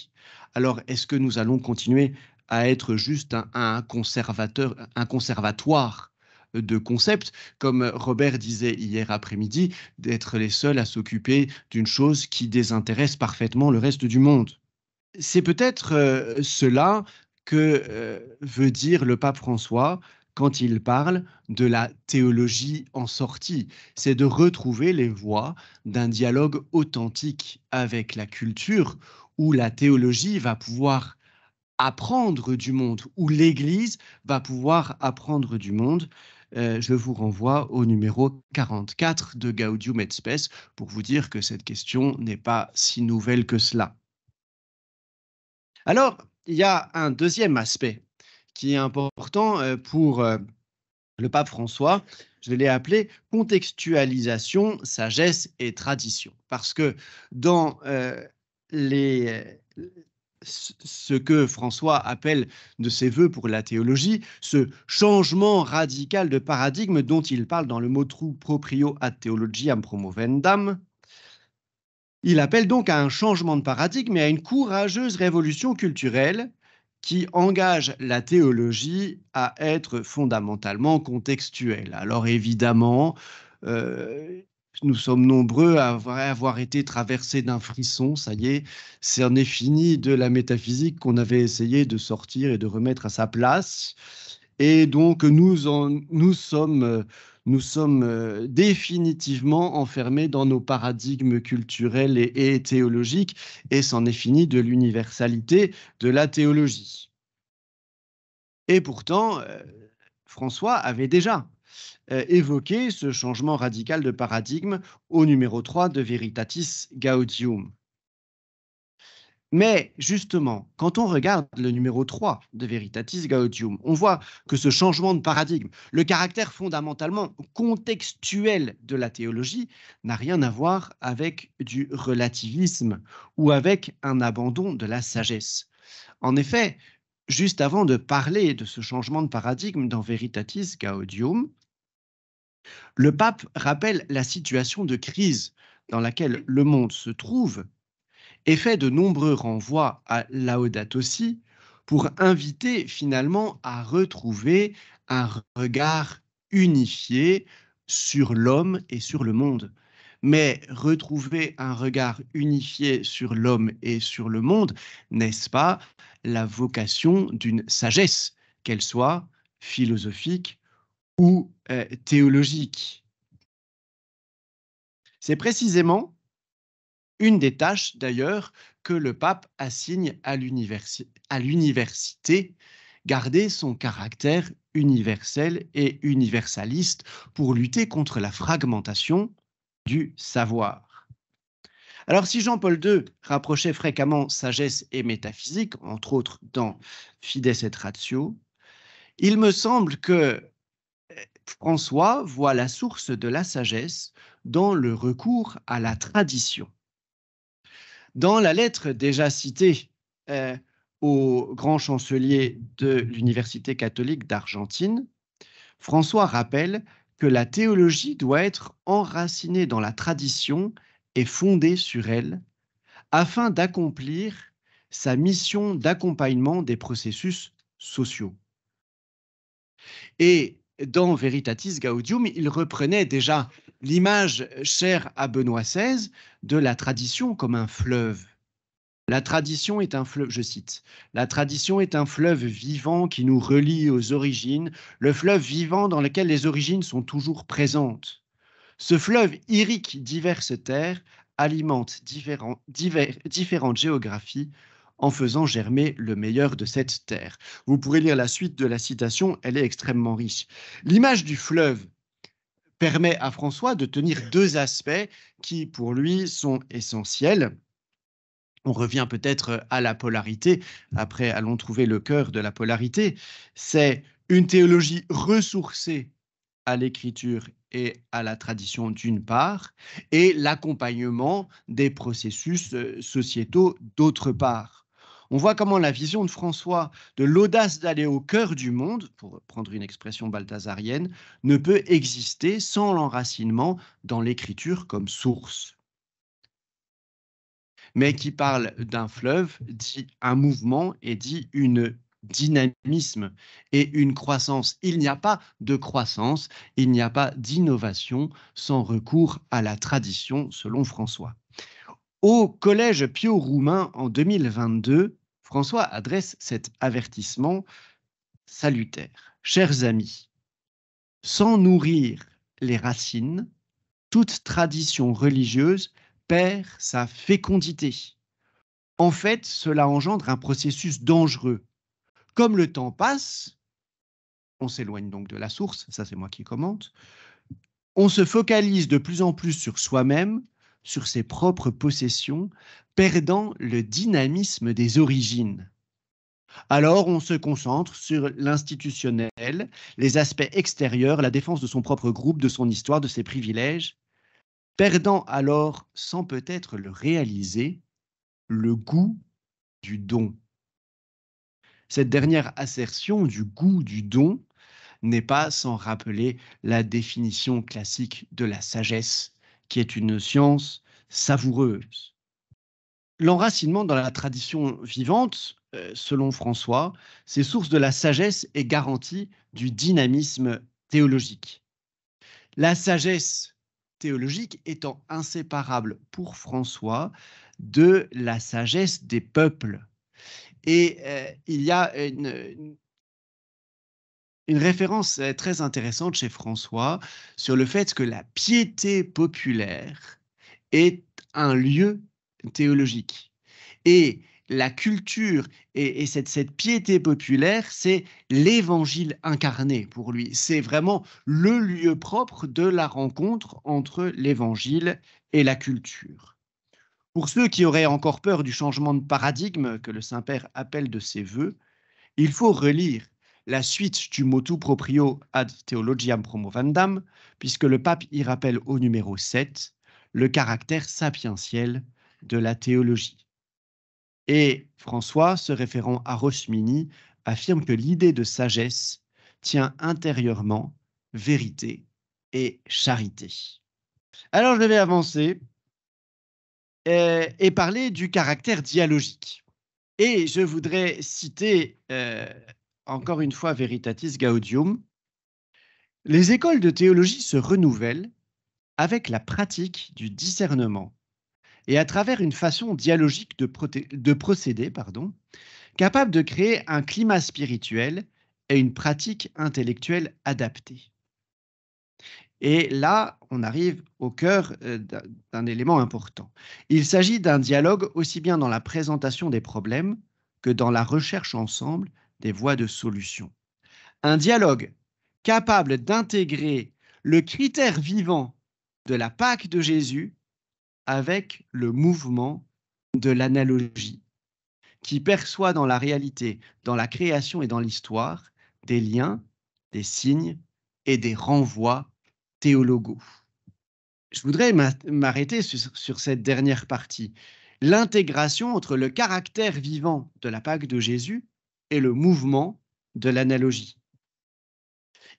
Alors, est-ce que nous allons continuer à être juste un conservatoire de concepts, comme Robert disait hier après-midi, d'être les seuls à s'occuper d'une chose qui désintéresse parfaitement le reste du monde? C'est peut-être cela que veut dire le pape François quand il parle de la théologie en sortie. C'est de retrouver les voies d'un dialogue authentique avec la culture, où la théologie va pouvoir apprendre du monde, où l'Église va pouvoir apprendre du monde. Je vous renvoie au numéro 44 de Gaudium et Spes pour vous dire que cette question n'est pas si nouvelle que cela. Alors, il y a un deuxième aspect qui est important pour le pape François. Je l'ai appelé contextualisation, sagesse et tradition. Parce que dans ce que François appelle de ses voeux pour la théologie, ce changement radical de paradigme dont il parle dans le motu proprio ad theologiam promovendam, il appelle donc à un changement de paradigme et à une courageuse révolution culturelle qui engage la théologie à être fondamentalement contextuelle. Alors évidemment, nous sommes nombreux à avoir été traversés d'un frisson, ça y est, c'en est fini de la métaphysique qu'on avait essayé de sortir et de remettre à sa place. Et donc nous sommes définitivement enfermés dans nos paradigmes culturels et théologiques, et c'en est fini de l'universalité de la théologie. Et pourtant, François avait déjà évoqué ce changement radical de paradigme au numéro 3 de Veritatis Gaudium. Mais justement, quand on regarde le numéro 3 de Veritatis Gaudium, on voit que ce changement de paradigme, le caractère fondamentalement contextuel de la théologie, n'a rien à voir avec du relativisme ou avec un abandon de la sagesse. En effet, juste avant de parler de ce changement de paradigme dans Veritatis Gaudium, le pape rappelle la situation de crise dans laquelle le monde se trouve et fait de nombreux renvois à Laudato Si pour inviter finalement à retrouver un regard unifié sur l'homme et sur le monde. Mais retrouver un regard unifié sur l'homme et sur le monde, n'est-ce pas la vocation d'une sagesse, qu'elle soit philosophique ou théologique? C'est précisément une des tâches, d'ailleurs, que le pape assigne à l'université, garder son caractère universel et universaliste pour lutter contre la fragmentation du savoir. Alors, si Jean-Paul II rapprochait fréquemment sagesse et métaphysique, entre autres dans Fides et Ratio, il me semble que François voit la source de la sagesse dans le recours à la tradition. Dans la lettre déjà citée au grand chancelier de l'Université catholique d'Argentine, François rappelle que la théologie doit être enracinée dans la tradition et fondée sur elle, afin d'accomplir sa mission d'accompagnement des processus sociaux. Et dans Veritatis Gaudium, il reprenait déjà l'image chère à Benoît XVI de la tradition comme un fleuve. La tradition est un fleuve, je cite, la tradition est un fleuve vivant qui nous relie aux origines, le fleuve vivant dans lequel les origines sont toujours présentes. Ce fleuve irrigue diverses terres, alimente différentes géographies en faisant germer le meilleur de cette terre. Vous pourrez lire la suite de la citation, elle est extrêmement riche. L'image du fleuve permet à François de tenir deux aspects qui, pour lui, sont essentiels. On revient peut-être à la polarité. Après, allons trouver le cœur de la polarité. C'est une théologie ressourcée à l'écriture et à la tradition d'une part, et l'accompagnement des processus sociétaux d'autre part. On voit comment la vision de François de l'audace d'aller au cœur du monde, pour prendre une expression balthazarienne, ne peut exister sans l'enracinement dans l'écriture comme source. Mais qui parle d'un fleuve, dit un mouvement et dit une dynamisme et une croissance. Il n'y a pas de croissance, il n'y a pas d'innovation sans recours à la tradition, selon François. Au Collège Pio-Roumain en 2022, François adresse cet avertissement salutaire. Chers amis, sans nourrir les racines, toute tradition religieuse perd sa fécondité. En fait, cela engendre un processus dangereux. Comme le temps passe, on s'éloigne donc de la source, ça c'est moi qui commente, on se focalise de plus en plus sur soi-même, sur ses propres possessions, perdant le dynamisme des origines. Alors on se concentre sur l'institutionnel, les aspects extérieurs, la défense de son propre groupe, de son histoire, de ses privilèges, perdant alors, sans peut-être le réaliser, le goût du don. Cette dernière assertion du goût du don n'est pas sans rappeler la définition classique de la sagesse, qui est une science savoureuse. L'enracinement dans la tradition vivante, selon François, c'est source de la sagesse et garantie du dynamisme théologique. La sagesse théologique étant inséparable pour François de la sagesse des peuples. Et il y a une référence très intéressante chez François sur le fait que la piété populaire est un lieu théologique. Et la culture et cette piété populaire, c'est l'évangile incarné pour lui. C'est vraiment le lieu propre de la rencontre entre l'évangile et la culture. Pour ceux qui auraient encore peur du changement de paradigme que le Saint-Père appelle de ses voeux, il faut relire la suite du motu proprio ad theologiam promovandam, puisque le pape y rappelle au numéro 7 le caractère sapientiel de la théologie. Et François, se référant à Rosmini, affirme que l'idée de sagesse tient intérieurement vérité et charité. Alors je vais avancer et parler du caractère dialogique. Et je voudrais citer encore une fois Veritatis Gaudium. Les écoles de théologie se renouvellent avec la pratique du discernement et à travers une façon dialogique de procéder, capable de créer un climat spirituel et une pratique intellectuelle adaptée. Et là, on arrive au cœur d'un élément important. Il s'agit d'un dialogue aussi bien dans la présentation des problèmes que dans la recherche ensemble des voies de solution. Un dialogue capable d'intégrer le critère vivant de la Pâque de Jésus avec le mouvement de l'analogie, qui perçoit dans la réalité, dans la création et dans l'histoire, des liens, des signes et des renvois théologaux. je voudrais m'arrêter sur cette dernière partie. L'intégration entre le caractère vivant de la Pâque de Jésus et le mouvement de l'analogie.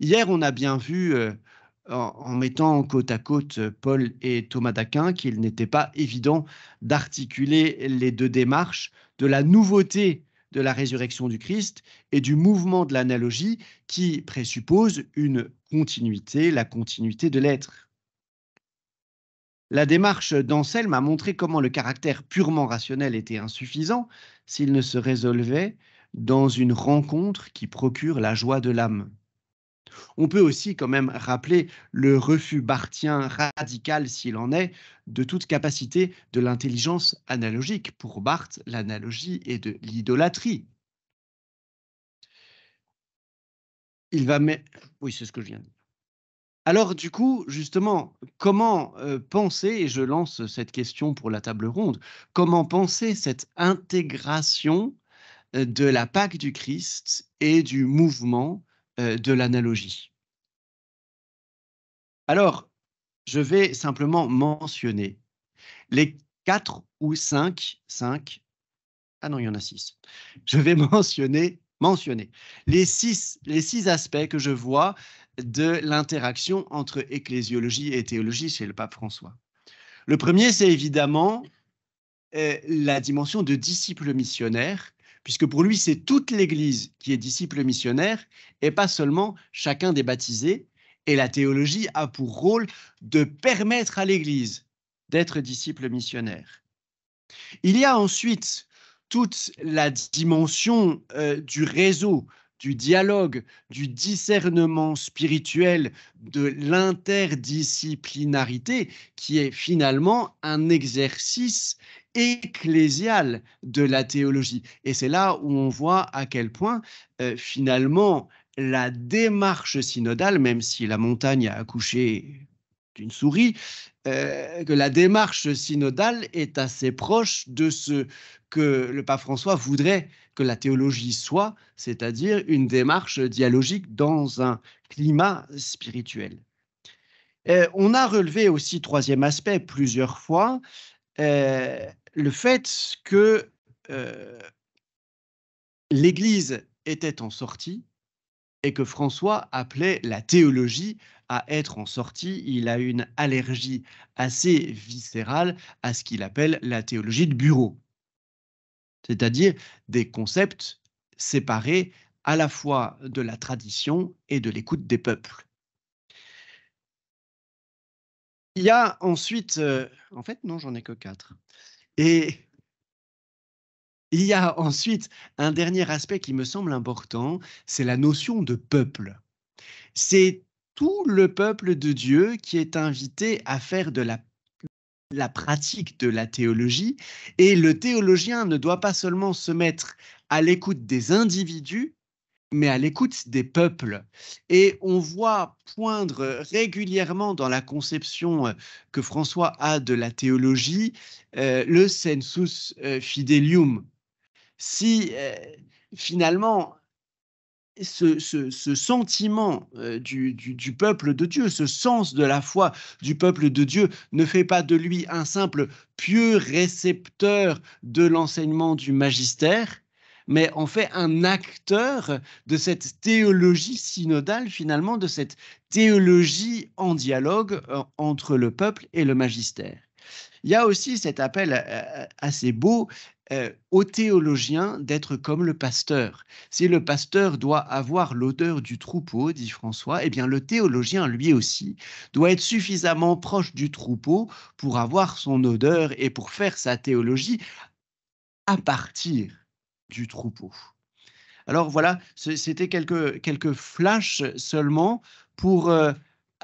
Hier, on a bien vu, en mettant côte à côte Paul et Thomas d'Aquin, qu'il n'était pas évident d'articuler les deux démarches de la nouveauté de la résurrection du Christ et du mouvement de l'analogie qui présuppose une continuité, la continuité de l'être. La démarche d'Anselme a montré comment le caractère purement rationnel était insuffisant s'il ne se résolvait dans une rencontre qui procure la joie de l'âme. On peut aussi quand même rappeler le refus barthien radical, s'il en est, de toute capacité de l'intelligence analogique. Pour Barth, l'analogie est de l'idolâtrie. Oui, c'est ce que je viens de dire. Alors du coup, justement, comment penser, et je lance cette question pour la table ronde, comment penser cette intégration de la Pâque du Christ et du mouvement de l'analogie? Alors, je vais simplement mentionner les 4 ou 5, ah non, il y en a 6. Je vais mentionner les six aspects que je vois de l'interaction entre ecclésiologie et théologie chez le pape François. Le premier, c'est évidemment la dimension de disciple missionnaire, puisque pour lui, c'est toute l'Église qui est disciple missionnaire et pas seulement chacun des baptisés. Et la théologie a pour rôle de permettre à l'Église d'être disciple missionnaire. Il y a ensuite toute la dimension du réseau, du dialogue, du discernement spirituel, de l'interdisciplinarité, qui est finalement un exercice ecclésial de la théologie. Et c'est là où on voit à quel point, finalement, la démarche synodale, même si la montagne a accouché d'une souris, que la démarche synodale est assez proche de ce que le pape François voudrait que la théologie soit, c'est-à-dire une démarche dialogique dans un climat spirituel. On a relevé aussi, troisième aspect, plusieurs fois, le fait que l'Église était en sortie et que François appelait la théologie à être en sortie. Il a une allergie assez viscérale à ce qu'il appelle la théologie de bureau, c'est-à-dire des concepts séparés à la fois de la tradition et de l'écoute des peuples. Il y a ensuite, en fait non, j'en ai que 4. Et il y a ensuite un dernier aspect qui me semble important, c'est la notion de peuple. C'est tout le peuple de Dieu qui est invité à faire de la pratique de la théologie, et le théologien ne doit pas seulement se mettre à l'écoute des individus, mais à l'écoute des peuples. Et on voit poindre régulièrement dans la conception que François a de la théologie le sensus fidelium. Si finalement ce sentiment du peuple de Dieu, ce sens de la foi du peuple de Dieu ne fait pas de lui un simple pieux récepteur de l'enseignement du magistère, mais en fait un acteur de cette théologie synodale, finalement, de cette théologie en dialogue entre le peuple et le magistère. Il y a aussi cet appel assez beau aux théologiens d'être comme le pasteur. Si le pasteur doit avoir l'odeur du troupeau, dit François, eh bien le théologien, lui aussi, doit être suffisamment proche du troupeau pour avoir son odeur et pour faire sa théologie à partir du troupeau. Alors voilà, c'était quelques flashs seulement pour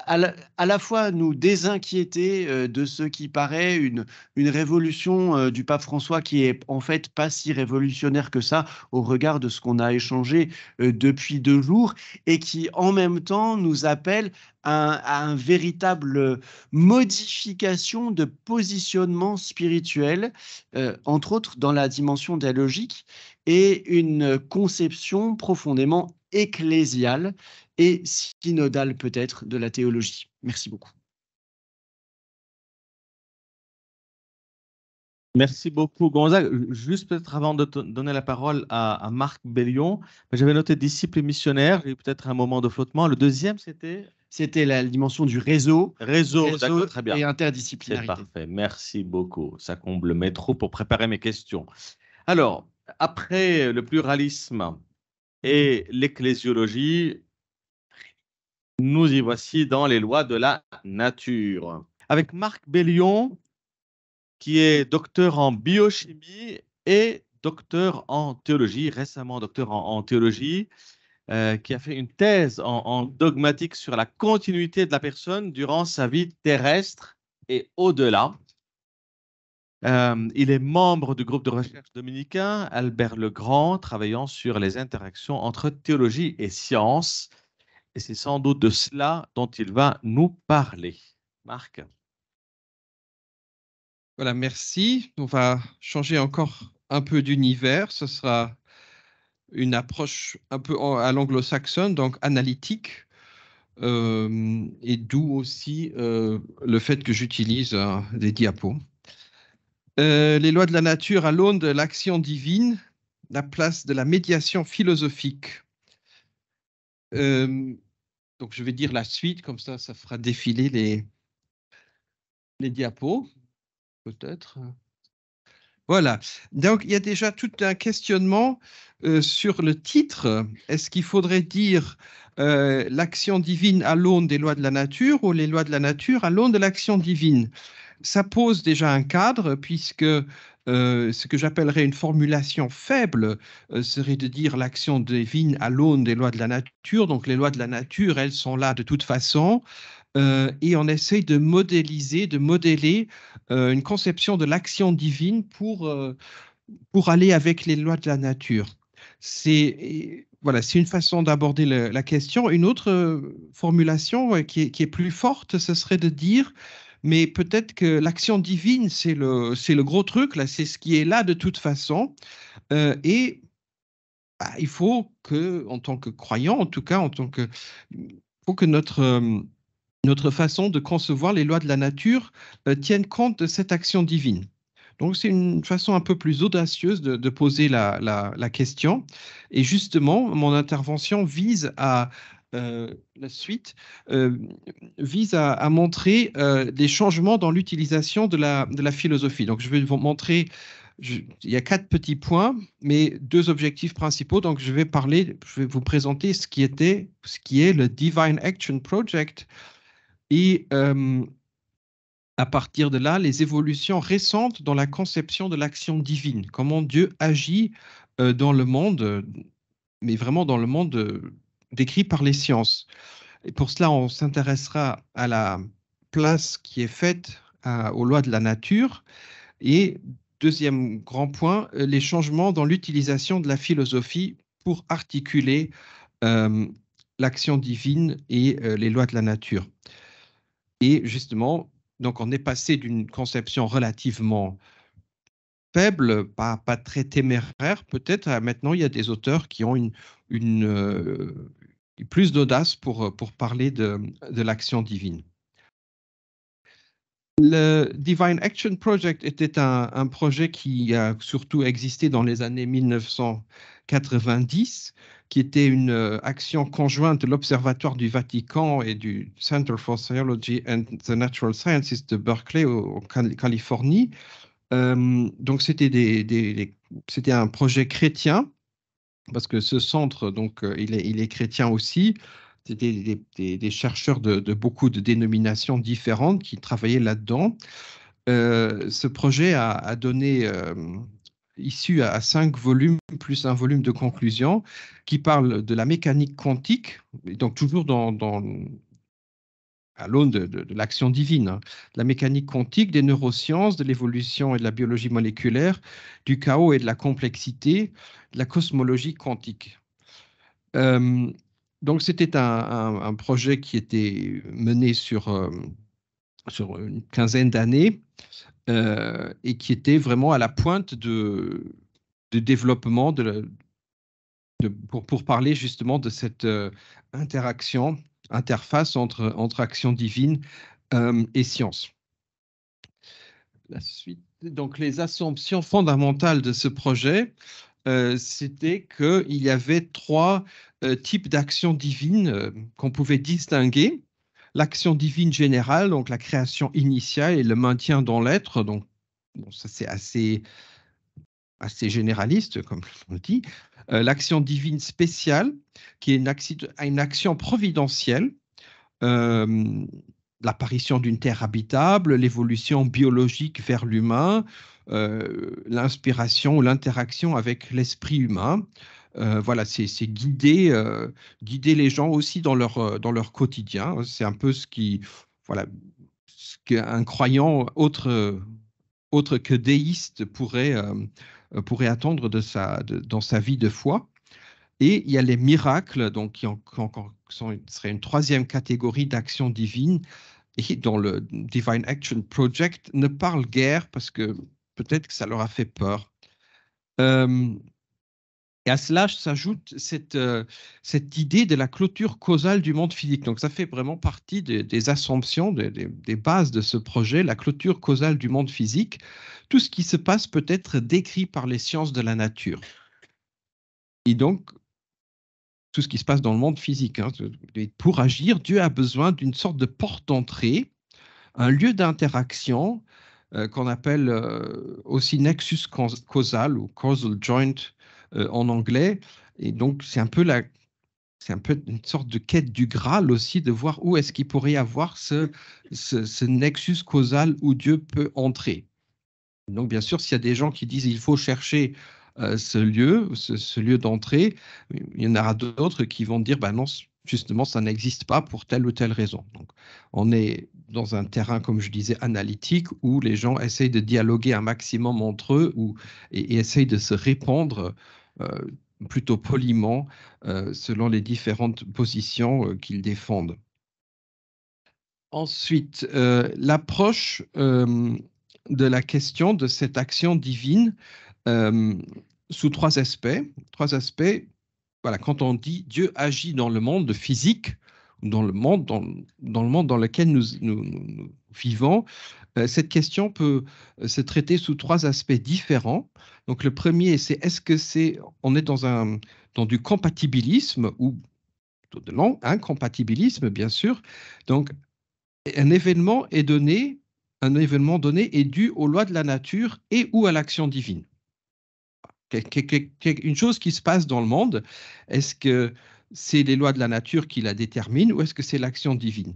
à la fois nous désinquiéter de ce qui paraît une révolution du pape François qui est en fait pas si révolutionnaire que ça au regard de ce qu'on a échangé depuis 2 jours, et qui en même temps nous appelle à un véritable modification de positionnement spirituel, entre autres dans la dimension dialogique, et une conception profondément ecclésiale et synodale peut-être de la théologie. Merci beaucoup. Merci beaucoup, Gonzague. Juste peut-être avant de donner la parole à Marc Bellion, j'avais noté disciple et missionnaire. J'ai eu peut-être un moment de flottement. Le deuxième, c'était C'était la dimension du réseau réseau. D'accord, très bien. et C'est interdisciplinarité. parfait. Merci beaucoup. Ça comble mes trous pour préparer mes questions. Alors, après le pluralisme et l'ecclésiologie, nous y voici dans les lois de la nature. Avec Marc Bellion, qui est docteur en biochimie et docteur en théologie, récemment docteur en théologie, qui a fait une thèse en dogmatique sur la continuité de la personne durant sa vie terrestre et au-delà. Il est membre du groupe de recherche dominicain Albert le Grand, travaillant sur les interactions entre théologie et science. Et c'est sans doute de cela dont il va nous parler. Marc. Voilà, merci. On va changer encore un peu d'univers. Ce sera une approche un peu à l'anglo-saxonne, donc analytique, et d'où aussi le fait que j'utilise des diapos. Les lois de la nature à l'aune de l'action divine, la place de la médiation philosophique. Donc, je vais dire la suite, comme ça fera défiler les diapos, peut-être. Voilà. Donc, il y a déjà tout un questionnement sur le titre. Est-ce qu'il faudrait dire l'action divine à l'aune des lois de la nature ou les lois de la nature à l'aune de l'action divine? Ça pose déjà un cadre, puisque ce que j'appellerais une formulation faible serait de dire l'action divine à l'aune des lois de la nature. Donc, les lois de la nature, elles sont là de toute façon. Et on essaye de modéliser, de modeler une conception de l'action divine pour aller avec les lois de la nature. Voilà, c'est une façon d'aborder la question. Une autre formulation qui est plus forte, ce serait de dire, mais peut-être que l'action divine, c'est le gros truc, là, c'est ce qui est là de toute façon. Et il faut que, en tant que croyant, en tout cas, il faut que notre façon de concevoir les lois de la nature tienne compte de cette action divine. Donc, c'est une façon un peu plus audacieuse de poser la question. Et justement, mon intervention vise à la suite vise à montrer des changements dans l'utilisation de la philosophie. Donc, je vais vous montrer, il y a 4 petits points, mais 2 objectifs principaux. Donc, je vais vous présenter ce qui est le Divine Action Project et à partir de là, les évolutions récentes dans la conception de l'action divine, comment Dieu agit dans le monde, mais vraiment dans le monde décrit par les sciences. Et pour cela, on s'intéressera à la place qui est faite aux lois de la nature. Et deuxième grand point, les changements dans l'utilisation de la philosophie pour articuler l'action divine et les lois de la nature. Et justement, donc on est passé d'une conception relativement faible, pas très téméraire peut-être, à maintenant il y a des auteurs qui ont plus d'audace pour parler de l'action divine. Le Divine Action Project était un projet qui a surtout existé dans les années 1990, qui était une action conjointe de l'Observatoire du Vatican et du Center for Theology and the Natural Sciences de Berkeley, en Californie. Donc, c'était un projet chrétien, parce que ce centre, donc, il est chrétien aussi. C'était des chercheurs de beaucoup de dénominations différentes qui travaillaient là-dedans. Ce projet a donné issu à 5 volumes, plus un volume de conclusion, qui parle de la mécanique quantique, donc toujours à l'aune de l'action divine, hein, de la mécanique quantique, des neurosciences, de l'évolution et de la biologie moléculaire, du chaos et de la complexité, de la cosmologie quantique. Donc, c'était un projet qui était mené sur une quinzaine d'années et qui était vraiment à la pointe de développement pour parler justement de cette interface entre action divine et science. la suite. Donc, les assumptions fondamentales de ce projet, c'était qu'il y avait 3 types d'actions divines qu'on pouvait distinguer. L'action divine générale, donc la création initiale et le maintien dans l'être. Donc, bon, ça c'est assez généraliste, comme on le dit. L'action divine spéciale, qui est une action providentielle. L'apparition d'une terre habitable, l'évolution biologique vers l'humain, l'inspiration ou l'interaction avec l'esprit humain. Voilà, c'est guider les gens aussi dans leur quotidien. C'est un peu ce qu'un croyant autre que déiste pourrait attendre dans sa vie de foi. Et il y a les miracles, donc qui seraient une 3e catégorie d'action divine, et dont le Divine Action Project ne parle guère parce que peut-être que ça leur a fait peur. Et à cela s'ajoute cette idée de la clôture causale du monde physique. Donc ça fait vraiment partie des assumptions, des bases de ce projet, la clôture causale du monde physique. Tout ce qui se passe peut être décrit par les sciences de la nature. Et donc, tout ce qui se passe dans le monde physique. Hein. Pour agir, Dieu a besoin d'une sorte de porte d'entrée, un lieu d'interaction qu'on appelle aussi nexus causal ou causal joint en anglais. Et donc, c'est un peu une sorte de quête du Graal aussi, de voir où est-ce qu'il pourrait y avoir ce nexus causal où Dieu peut entrer. Donc, bien sûr, s'il y a des gens qui disent qu'il faut chercher ce lieu d'entrée, il y en aura d'autres qui vont dire non, justement, ça n'existe pas pour telle ou telle raison. Donc, on est dans un terrain, comme je disais, analytique, où les gens essayent de dialoguer un maximum entre eux et essayent de se répondre plutôt poliment selon les différentes positions qu'ils défendent. Ensuite, l'approche de la question de cette action divine sous 3 aspects. 3 aspects, voilà, quand on dit Dieu agit dans le monde physique, dans le monde dans lequel nous vivons, cette question peut se traiter sous 3 aspects différents. Donc le premier, c'est est-ce que on est dans du compatibilisme ou de l'incompatibilisme, bien sûr. Donc un événement donné est dû aux lois de la nature et ou à l'action divine. Une chose qui se passe dans le monde, est-ce que c'est les lois de la nature qui la déterminent ou est-ce que c'est l'action divine?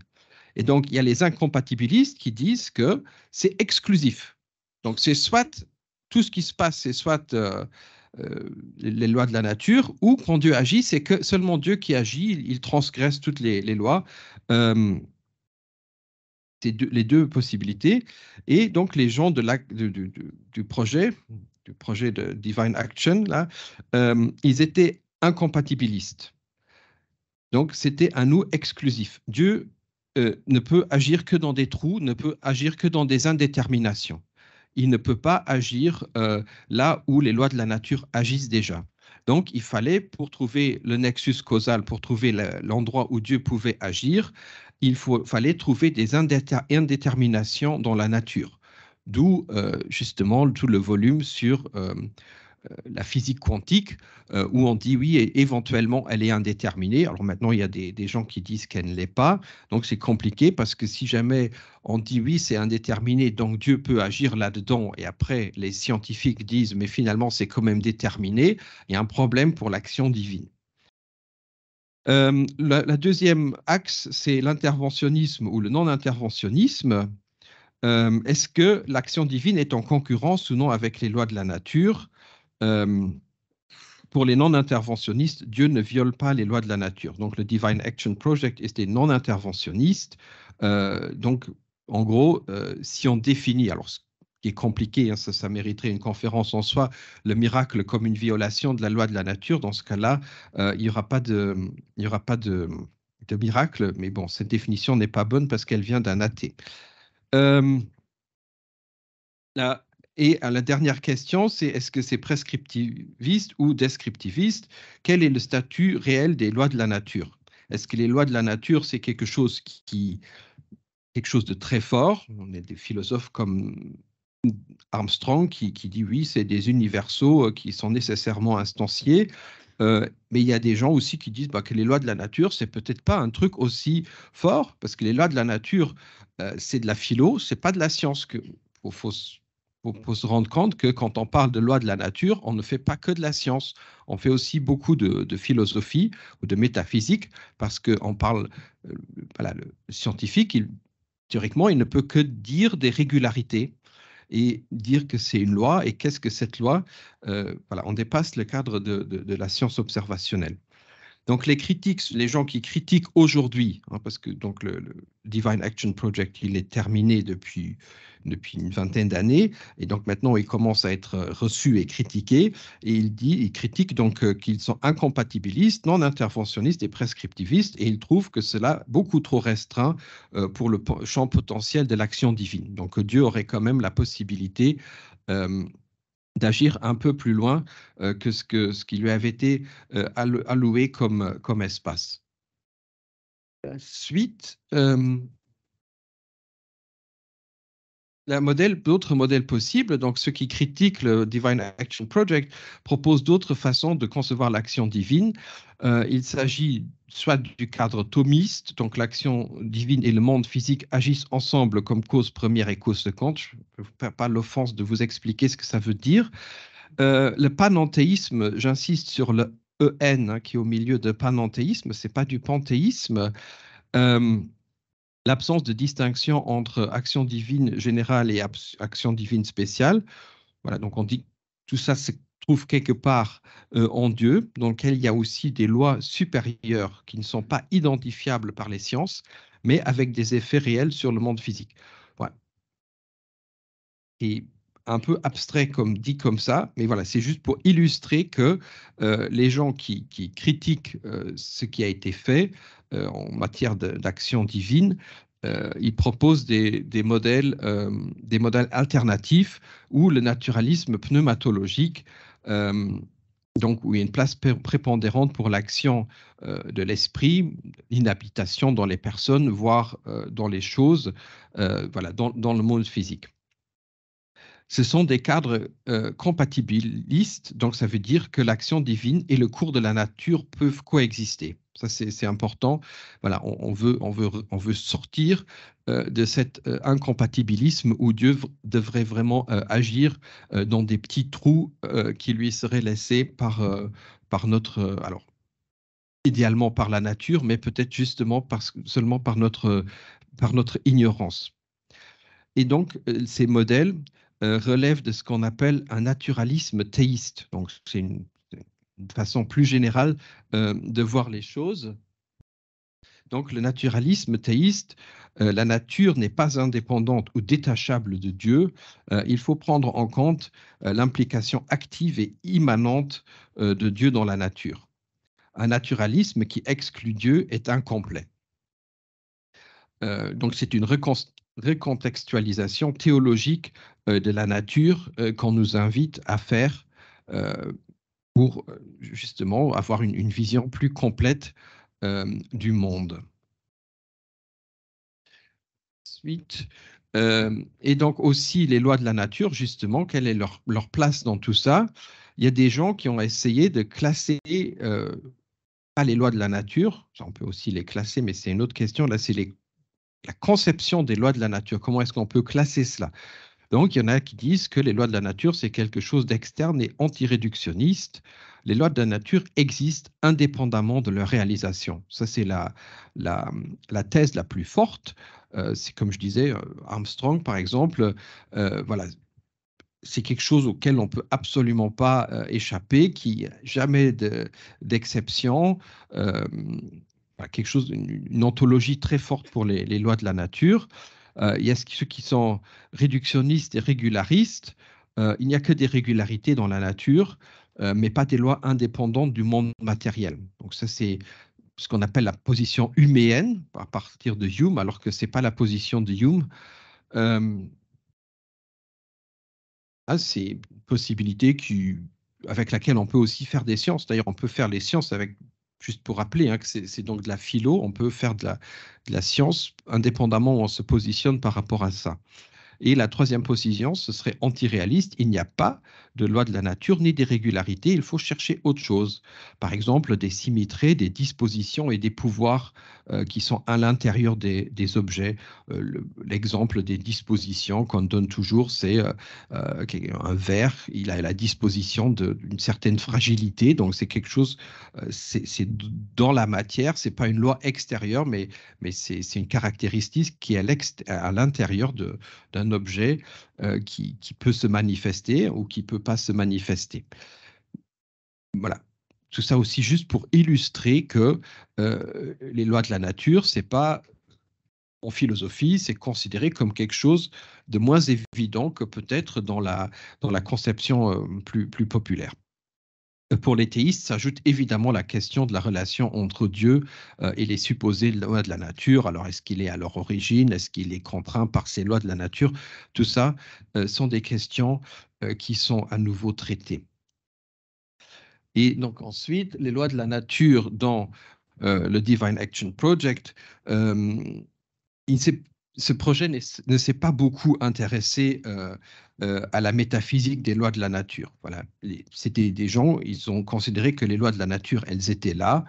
Et donc, il y a les incompatibilistes qui disent que c'est exclusif. Donc, c'est soit tout ce qui se passe, c'est soit les lois de la nature, ou quand Dieu agit, c'est que seulement Dieu qui agit, il transgresse toutes les lois. C'est les 2 possibilités. Et donc, les gens du projet de Divine Action, là, ils étaient incompatibilistes. Donc, c'était un nous exclusif. Dieu ne peut agir que dans des trous, ne peut agir que dans des indéterminations. Il ne peut pas agir là où les lois de la nature agissent déjà. Donc, il fallait, pour trouver le nexus causal, pour trouver l'endroit où Dieu pouvait agir, fallait trouver des indéterminations dans la nature. D'où justement tout le volume sur la physique quantique, où on dit oui, et éventuellement elle est indéterminée. Alors maintenant, il y a des gens qui disent qu'elle ne l'est pas. Donc c'est compliqué parce que si jamais on dit oui, c'est indéterminé, donc Dieu peut agir là-dedans, et après les scientifiques disent mais finalement c'est quand même déterminé, il y a un problème pour l'action divine. La deuxième axe, c'est l'interventionnisme ou le non-interventionnisme. Est-ce que l'action divine est en concurrence ou non avec les lois de la nature? Pour les non-interventionnistes, Dieu ne viole pas les lois de la nature. Donc, le Divine Action Project est des non-interventionnistes. Donc, en gros, si on définit, alors ce qui est compliqué, hein, ça mériterait une conférence en soi, le miracle comme une violation de la loi de la nature, dans ce cas-là, il n'y aura pas de miracle. Mais bon, cette définition n'est pas bonne parce qu'elle vient d'un athée. Et la dernière question, c'est est-ce que c'est prescriptiviste ou descriptiviste? Quel est le statut réel des lois de la nature? Est-ce que les lois de la nature, c'est quelque chose de très fort? On est des philosophes comme Armstrong qui dit oui, c'est des universaux qui sont nécessairement instanciés. Mais il y a des gens aussi qui disent que les lois de la nature, c'est peut-être pas un truc aussi fort, parce que les lois de la nature, c'est de la philo, c'est pas de la science. Faut se rendre compte que quand on parle de lois de la nature, on ne fait pas que de la science. On fait aussi beaucoup de philosophie ou de métaphysique, parce qu'on parle, voilà, le scientifique, théoriquement, il ne peut que dire des régularités et dire que c'est une loi. Et qu'est-ce que cette loi? Voilà, on dépasse le cadre de la science observationnelle. Donc les critiques, les gens qui critiquent aujourd'hui, parce que donc le Divine Action Project, il est terminé depuis une vingtaine d'années, et donc maintenant il commence à être reçu et critiqué, et il critique donc qu'ils sont incompatibilistes, non interventionnistes et prescriptivistes, et il trouve que cela beaucoup trop restreint pour le champ potentiel de l'action divine. Donc Dieu aurait quand même la possibilité d'agir un peu plus loin que ce qui lui avait été alloué comme espace. Ensuite, d'autres modèles possibles. Donc, ceux qui critiquent le Divine Action Project proposent d'autres façons de concevoir l'action divine. Il s'agit soit du cadre thomiste, donc l'action divine et le monde physique agissent ensemble comme cause première et cause seconde. Je ne vous fais pas l'offense de vous expliquer ce que ça veut dire. Le panenthéisme, j'insiste sur le EN qui est au milieu de panenthéisme, ce n'est pas du panthéisme. L'absence de distinction entre action divine générale et action divine spéciale. Voilà, donc on dit que tout ça se trouve quelque part en Dieu, dans lequel il y a aussi des lois supérieures qui ne sont pas identifiables par les sciences, mais avec des effets réels sur le monde physique. Voilà. Et un peu abstrait dit comme ça, mais voilà, c'est juste pour illustrer que les gens qui critiquent ce qui a été fait en matière d'action divine, ils proposent des modèles alternatifs où le naturalisme pneumatologique, donc où il y a une place prépondérante pour l'action de l'esprit, l'inhabitation dans les personnes, voire dans les choses, voilà, dans le monde physique. Ce sont des cadres compatibilistes, donc ça veut dire que l'action divine et le cours de la nature peuvent coexister. Ça, c'est important. Voilà, on veut sortir de cet incompatibilisme où Dieu devrait vraiment agir dans des petits trous qui lui seraient laissés par notre... alors, idéalement par la nature, mais peut-être justement seulement par notre ignorance. Et donc, ces modèles relèvent de ce qu'on appelle un naturalisme théiste. Donc, c'est une façon plus générale de voir les choses. Donc, le naturalisme théiste, la nature n'est pas indépendante ou détachable de Dieu. Il faut prendre en compte l'implication active et immanente de Dieu dans la nature. Un naturalisme qui exclut Dieu est incomplet. Donc, c'est une recontextualisation théologique de la nature qu'on nous invite à faire pour justement avoir une vision plus complète du monde. Ensuite, et donc aussi les lois de la nature, justement, quelle est leur place dans tout ça? Il y a des gens qui ont essayé de classer pas les lois de la nature, ça, on peut aussi les classer, mais c'est une autre question, là c'est la conception des lois de la nature. Comment est-ce qu'on peut classer cela? Donc, il y en a qui disent que les lois de la nature, c'est quelque chose d'externe et antiréductionniste. Les lois de la nature existent indépendamment de leur réalisation. Ça, c'est la thèse la plus forte. C'est comme je disais, Armstrong, par exemple, voilà, c'est quelque chose auquel on ne peut absolument pas échapper, qui jamais d'exception. Quelque chose, une ontologie très forte pour les lois de la nature. Il y a ceux qui sont réductionnistes et régularistes. Il n'y a que des régularités dans la nature, mais pas des lois indépendantes du monde matériel. Donc ça, c'est ce qu'on appelle la position huméenne à partir de Hume, alors que ce n'est pas la position de Hume. C'est une possibilité avec laquelle on peut aussi faire des sciences. D'ailleurs, on peut faire les sciences avec... Juste pour rappeler que c'est donc de la philo, on peut faire de la science indépendamment où on se positionne par rapport à ça. Et la troisième position, ce serait antiréaliste. Il n'y a pas de loi de la nature ni d'irrégularité. Il faut chercher autre chose. Par exemple, des symétries, des dispositions et des pouvoirs qui sont à l'intérieur des objets. L'exemple des dispositions qu'on donne toujours, c'est un verre. Il a la disposition d'une certaine fragilité. Donc, c'est quelque chose, c'est dans la matière. C'est pas une loi extérieure, mais c'est une caractéristique qui est à l'intérieur d'un objet qui peut se manifester ou qui ne peut pas se manifester. Voilà. Tout ça aussi juste pour illustrer que les lois de la nature, c'est pas, en philosophie, c'est considéré comme quelque chose de moins évident que peut-être dans la conception plus populaire. Pour les théistes, s'ajoute évidemment la question de la relation entre Dieu et les supposées lois de la nature. Alors, est-ce qu'il est à leur origine? Est-ce qu'il est contraint par ces lois de la nature? Tout ça sont des questions qui sont à nouveau traitées. Et donc ensuite, les lois de la nature dans le Divine Action Project, ce projet ne s'est pas beaucoup intéressé à la métaphysique des lois de la nature. Voilà. C'était des gens, ils ont considéré que les lois de la nature, elles étaient là,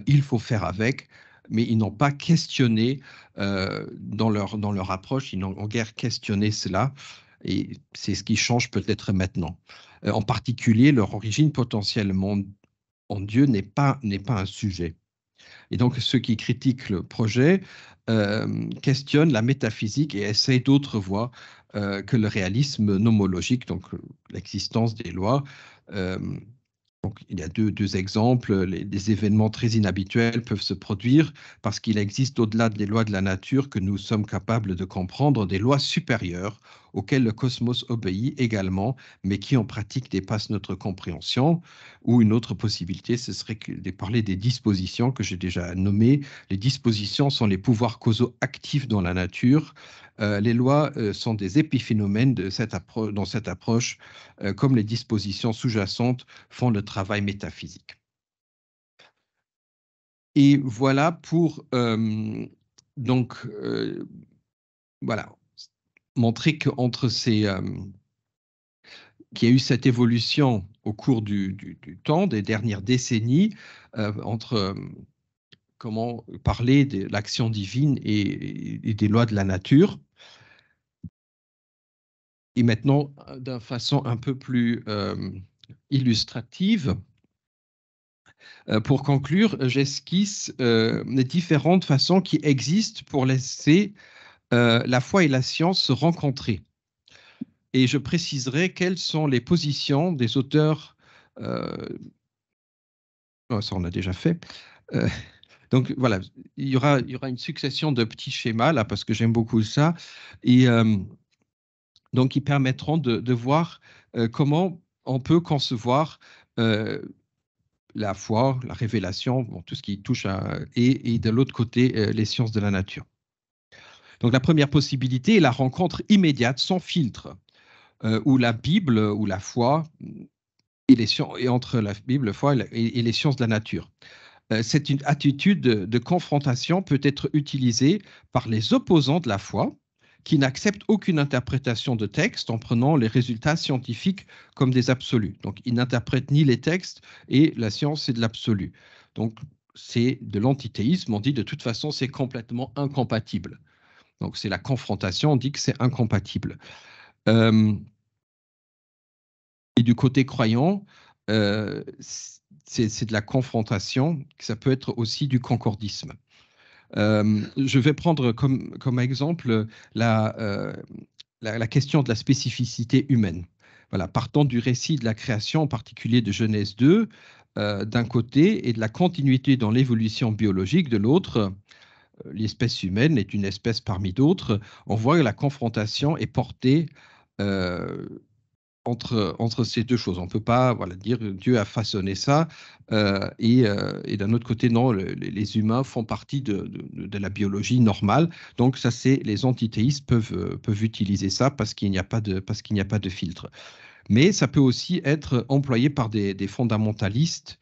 il faut faire avec, mais ils n'ont pas questionné dans leur approche, ils n'ont guère questionné cela, et c'est ce qui change peut-être maintenant. En particulier, leur origine potentiellement en Dieu n'est pas un sujet. Et donc, ceux qui critiquent le projet questionnent la métaphysique et essayent d'autres voies que le réalisme nomologique, donc l'existence des lois. Donc, il y a deux exemples. Des événements très inhabituels peuvent se produire parce qu'il existe au-delà des lois de la nature que nous sommes capables de comprendre des lois supérieures auxquelles le cosmos obéit également, mais qui en pratique dépassent notre compréhension. Ou une autre possibilité, ce serait de parler des dispositions que j'ai déjà nommées. Les dispositions sont les pouvoirs causaux actifs dans la nature. Les lois sont des épiphénomènes dans cette approche, comme les dispositions sous-jacentes font le travail métaphysique. Et voilà pour voilà, montrer qu'entre ces qu'il y a eu cette évolution au cours du temps, des dernières décennies, entre comment parler de l'action divine et des lois de la nature. Et maintenant, d'une façon un peu plus illustrative, pour conclure, j'esquisse les différentes façons qui existent pour laisser la foi et la science se rencontrer. Et je préciserai quelles sont les positions des auteurs. Oh, ça, on l'a déjà fait. Donc voilà, il y aura une succession de petits schémas là, parce que j'aime beaucoup ça. Et donc, qui permettront de voir comment on peut concevoir la foi, la révélation, bon, tout ce qui touche et de l'autre côté, les sciences de la nature. Donc, la première possibilité est la rencontre immédiate, sans filtre, où la Bible ou la foi, et entre la Bible, la foi et les sciences de la nature. C'est une attitude de confrontation peut être utilisée par les opposants de la foi, qui n'acceptent aucune interprétation de texte en prenant les résultats scientifiques comme des absolus. Donc, ils n'interprètent ni les textes et la science, c'est de l'absolu. Donc, c'est de l'antithéisme. On dit de toute façon, c'est complètement incompatible. Donc, c'est la confrontation, on dit que c'est incompatible. Et du côté croyant, c'est de la confrontation, ça peut être aussi du concordisme. Je vais prendre comme exemple la question de la spécificité humaine. Voilà, partant du récit de la création, en particulier de Genèse 2, d'un côté, et de la continuité dans l'évolution biologique de l'autre, l'espèce humaine est une espèce parmi d'autres, on voit que la confrontation est portée entre ces deux choses. On ne peut pas dire Dieu a façonné ça et d'un autre côté, non, les humains font partie de la biologie normale. Donc, ça, c'est les antithéistes peuvent utiliser ça parce qu'il n'y a pas de filtre. Mais ça peut aussi être employé par des fondamentalistes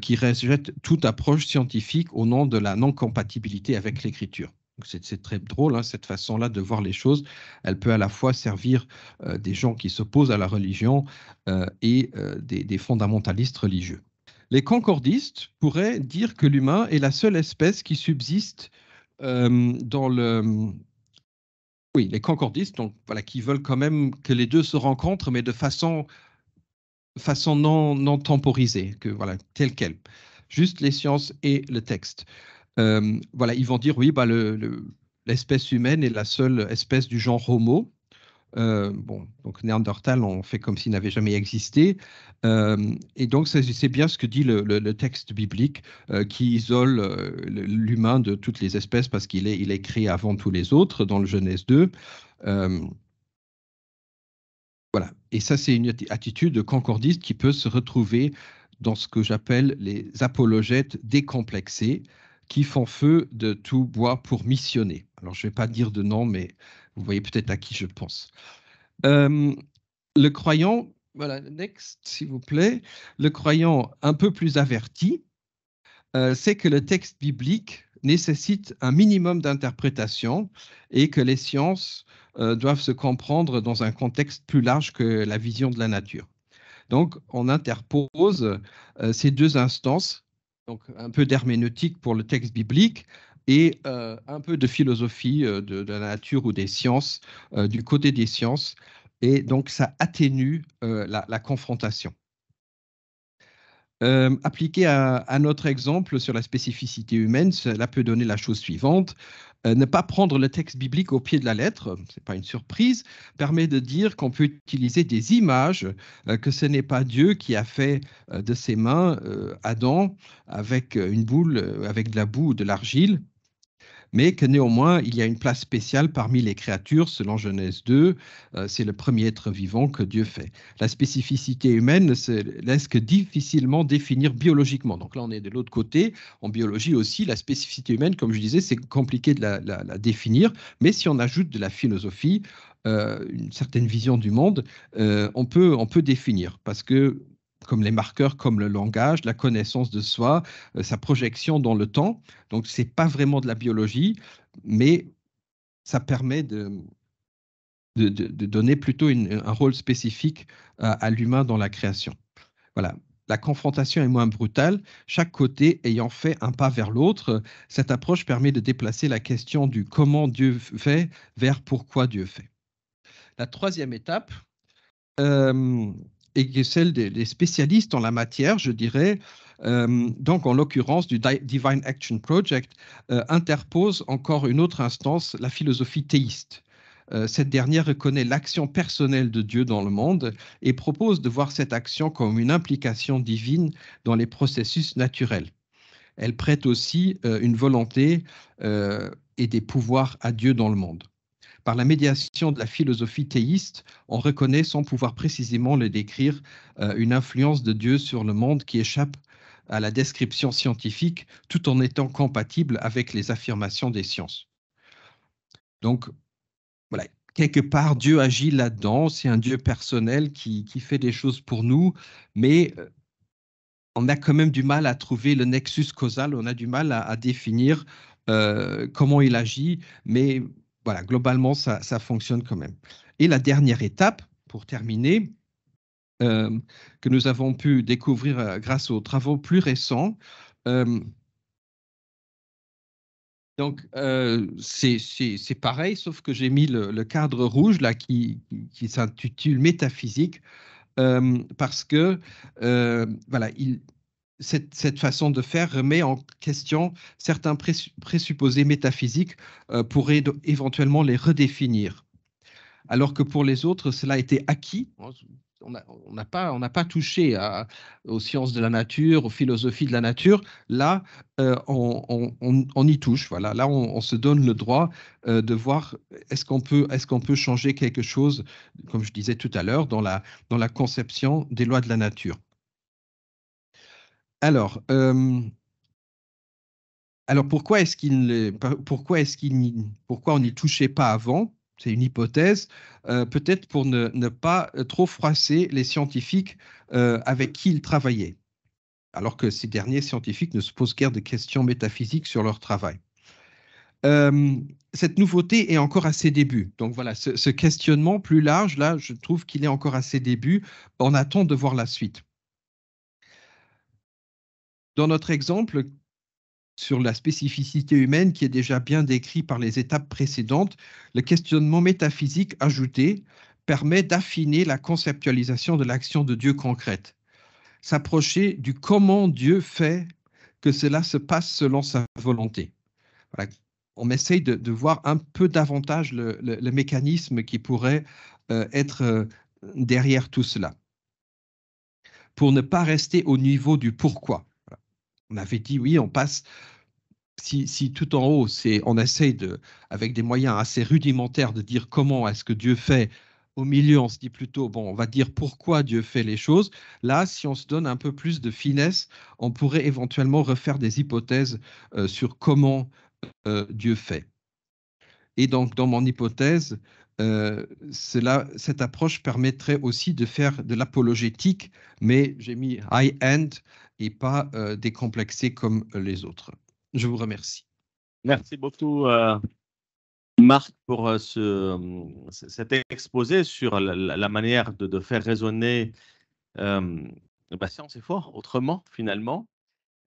qui rejettent toute approche scientifique au nom de la non-compatibilité avec l'écriture. C'est très drôle, hein, cette façon-là de voir les choses. Elle peut à la fois servir des gens qui s'opposent à la religion et des fondamentalistes religieux. Les concordistes pourraient dire que l'humain est la seule espèce qui subsiste dans le... Oui, les concordistes, donc, voilà, qui veulent quand même que les deux se rencontrent, mais de façon non temporisée, que voilà, telle quelle. Juste les sciences et le texte. Voilà, ils vont dire oui, bah, l'espèce humaine est la seule espèce du genre Homo. Bon, donc Néandertal, on fait comme s'il n'avait jamais existé. Et donc, c'est bien ce que dit le texte biblique qui isole l'humain de toutes les espèces parce qu'il est créé avant tous les autres dans le Genèse 2. Voilà. Et ça, c'est une attitude concordiste qui peut se retrouver dans ce que j'appelle les apologètes décomplexés qui font feu de tout bois pour missionner. Alors, je ne vais pas dire de nom, mais vous voyez peut-être à qui je pense. Le croyant, voilà, next, s'il vous plaît, le croyant un peu plus averti, c'est que le texte biblique nécessite un minimum d'interprétation et que les sciences doivent se comprendre dans un contexte plus large que la vision de la nature. Donc, on interpose ces deux instances, donc un peu d'herméneutique pour le texte biblique et un peu de philosophie de la nature ou des sciences, du côté des sciences, et donc ça atténue la confrontation. Appliqué à notre exemple sur la spécificité humaine, cela peut donner la chose suivante. Ne pas prendre le texte biblique au pied de la lettre, ce n'est pas une surprise, permet de dire qu'on peut utiliser des images, que ce n'est pas Dieu qui a fait de ses mains Adam avec une boule, avec de la boue ou de l'argile, mais que néanmoins, il y a une place spéciale parmi les créatures, selon Genèse 2, c'est le premier être vivant que Dieu fait. La spécificité humaine ne se laisse que difficilement définir biologiquement. Donc là, on est de l'autre côté. En biologie aussi, la spécificité humaine, comme je disais, c'est compliqué de la définir, mais si on ajoute de la philosophie, une certaine vision du monde, on peut définir, parce que comme les marqueurs, comme le langage, la connaissance de soi, sa projection dans le temps. Donc, ce n'est pas vraiment de la biologie, mais ça permet de donner plutôt un rôle spécifique à l'humain dans la création. Voilà. La confrontation est moins brutale, chaque côté ayant fait un pas vers l'autre. Cette approche permet de déplacer la question du comment Dieu fait vers pourquoi Dieu fait. La troisième étape, et celle des spécialistes en la matière, je dirais, donc en l'occurrence du Divine Action Project, interpose encore une autre instance, la philosophie théiste. Cette dernière reconnaît l'action personnelle de Dieu dans le monde et propose de voir cette action comme une implication divine dans les processus naturels. Elle prête aussi une volonté et des pouvoirs à Dieu dans le monde. Par la médiation de la philosophie théiste, on reconnaît sans pouvoir précisément le décrire une influence de Dieu sur le monde qui échappe à la description scientifique tout en étant compatible avec les affirmations des sciences. Donc, voilà, quelque part, Dieu agit là-dedans, c'est un Dieu personnel qui fait des choses pour nous, mais on a quand même du mal à trouver le nexus causal, on a du mal à définir comment il agit, mais voilà, globalement, ça fonctionne quand même. Et la dernière étape, pour terminer, que nous avons pu découvrir grâce aux travaux plus récents, donc c'est pareil, sauf que j'ai mis le cadre rouge là qui s'intitule métaphysique, parce que voilà, cette façon de faire remet en question certains présupposés métaphysiques pour éventuellement les redéfinir. Alors que pour les autres, cela a été acquis. On n'a pas touché aux sciences de la nature, aux philosophies de la nature. Là, on y touche. Voilà. Là, on se donne le droit de voir est-ce qu'on peut changer quelque chose, comme je disais tout à l'heure, dans la conception des lois de la nature. Alors pourquoi on n'y touchait pas avant? C'est une hypothèse, peut-être pour ne pas trop froisser les scientifiques avec qui ils travaillaient, alors que ces derniers scientifiques ne se posent guère de questions métaphysiques sur leur travail. cette nouveauté est encore à ses débuts. Donc voilà, ce questionnement plus large, là, je trouve qu'il est encore à ses débuts. On attend de voir la suite. Dans notre exemple, sur la spécificité humaine qui est déjà bien décrit par les étapes précédentes, le questionnement métaphysique ajouté permet d'affiner la conceptualisation de l'action de Dieu concrète, s'approcher du comment Dieu fait que cela se passe selon sa volonté. Voilà. On essaye de voir un peu davantage le mécanisme qui pourrait être derrière tout cela, pour ne pas rester au niveau du pourquoi. Voilà. On avait dit, oui, on passe, si tout en haut, on essaye avec des moyens assez rudimentaires de dire comment est-ce que Dieu fait, au milieu, on se dit plutôt, bon, on va dire pourquoi Dieu fait les choses. Là, si on se donne un peu plus de finesse, on pourrait éventuellement refaire des hypothèses sur comment Dieu fait. Et donc, dans mon hypothèse, cette approche permettrait aussi de faire de l'apologétique, mais j'ai mis high-end et pas décomplexé comme les autres. Je vous remercie. Merci beaucoup, Marc, pour cet exposé sur la manière de faire résonner science et foi autrement, finalement.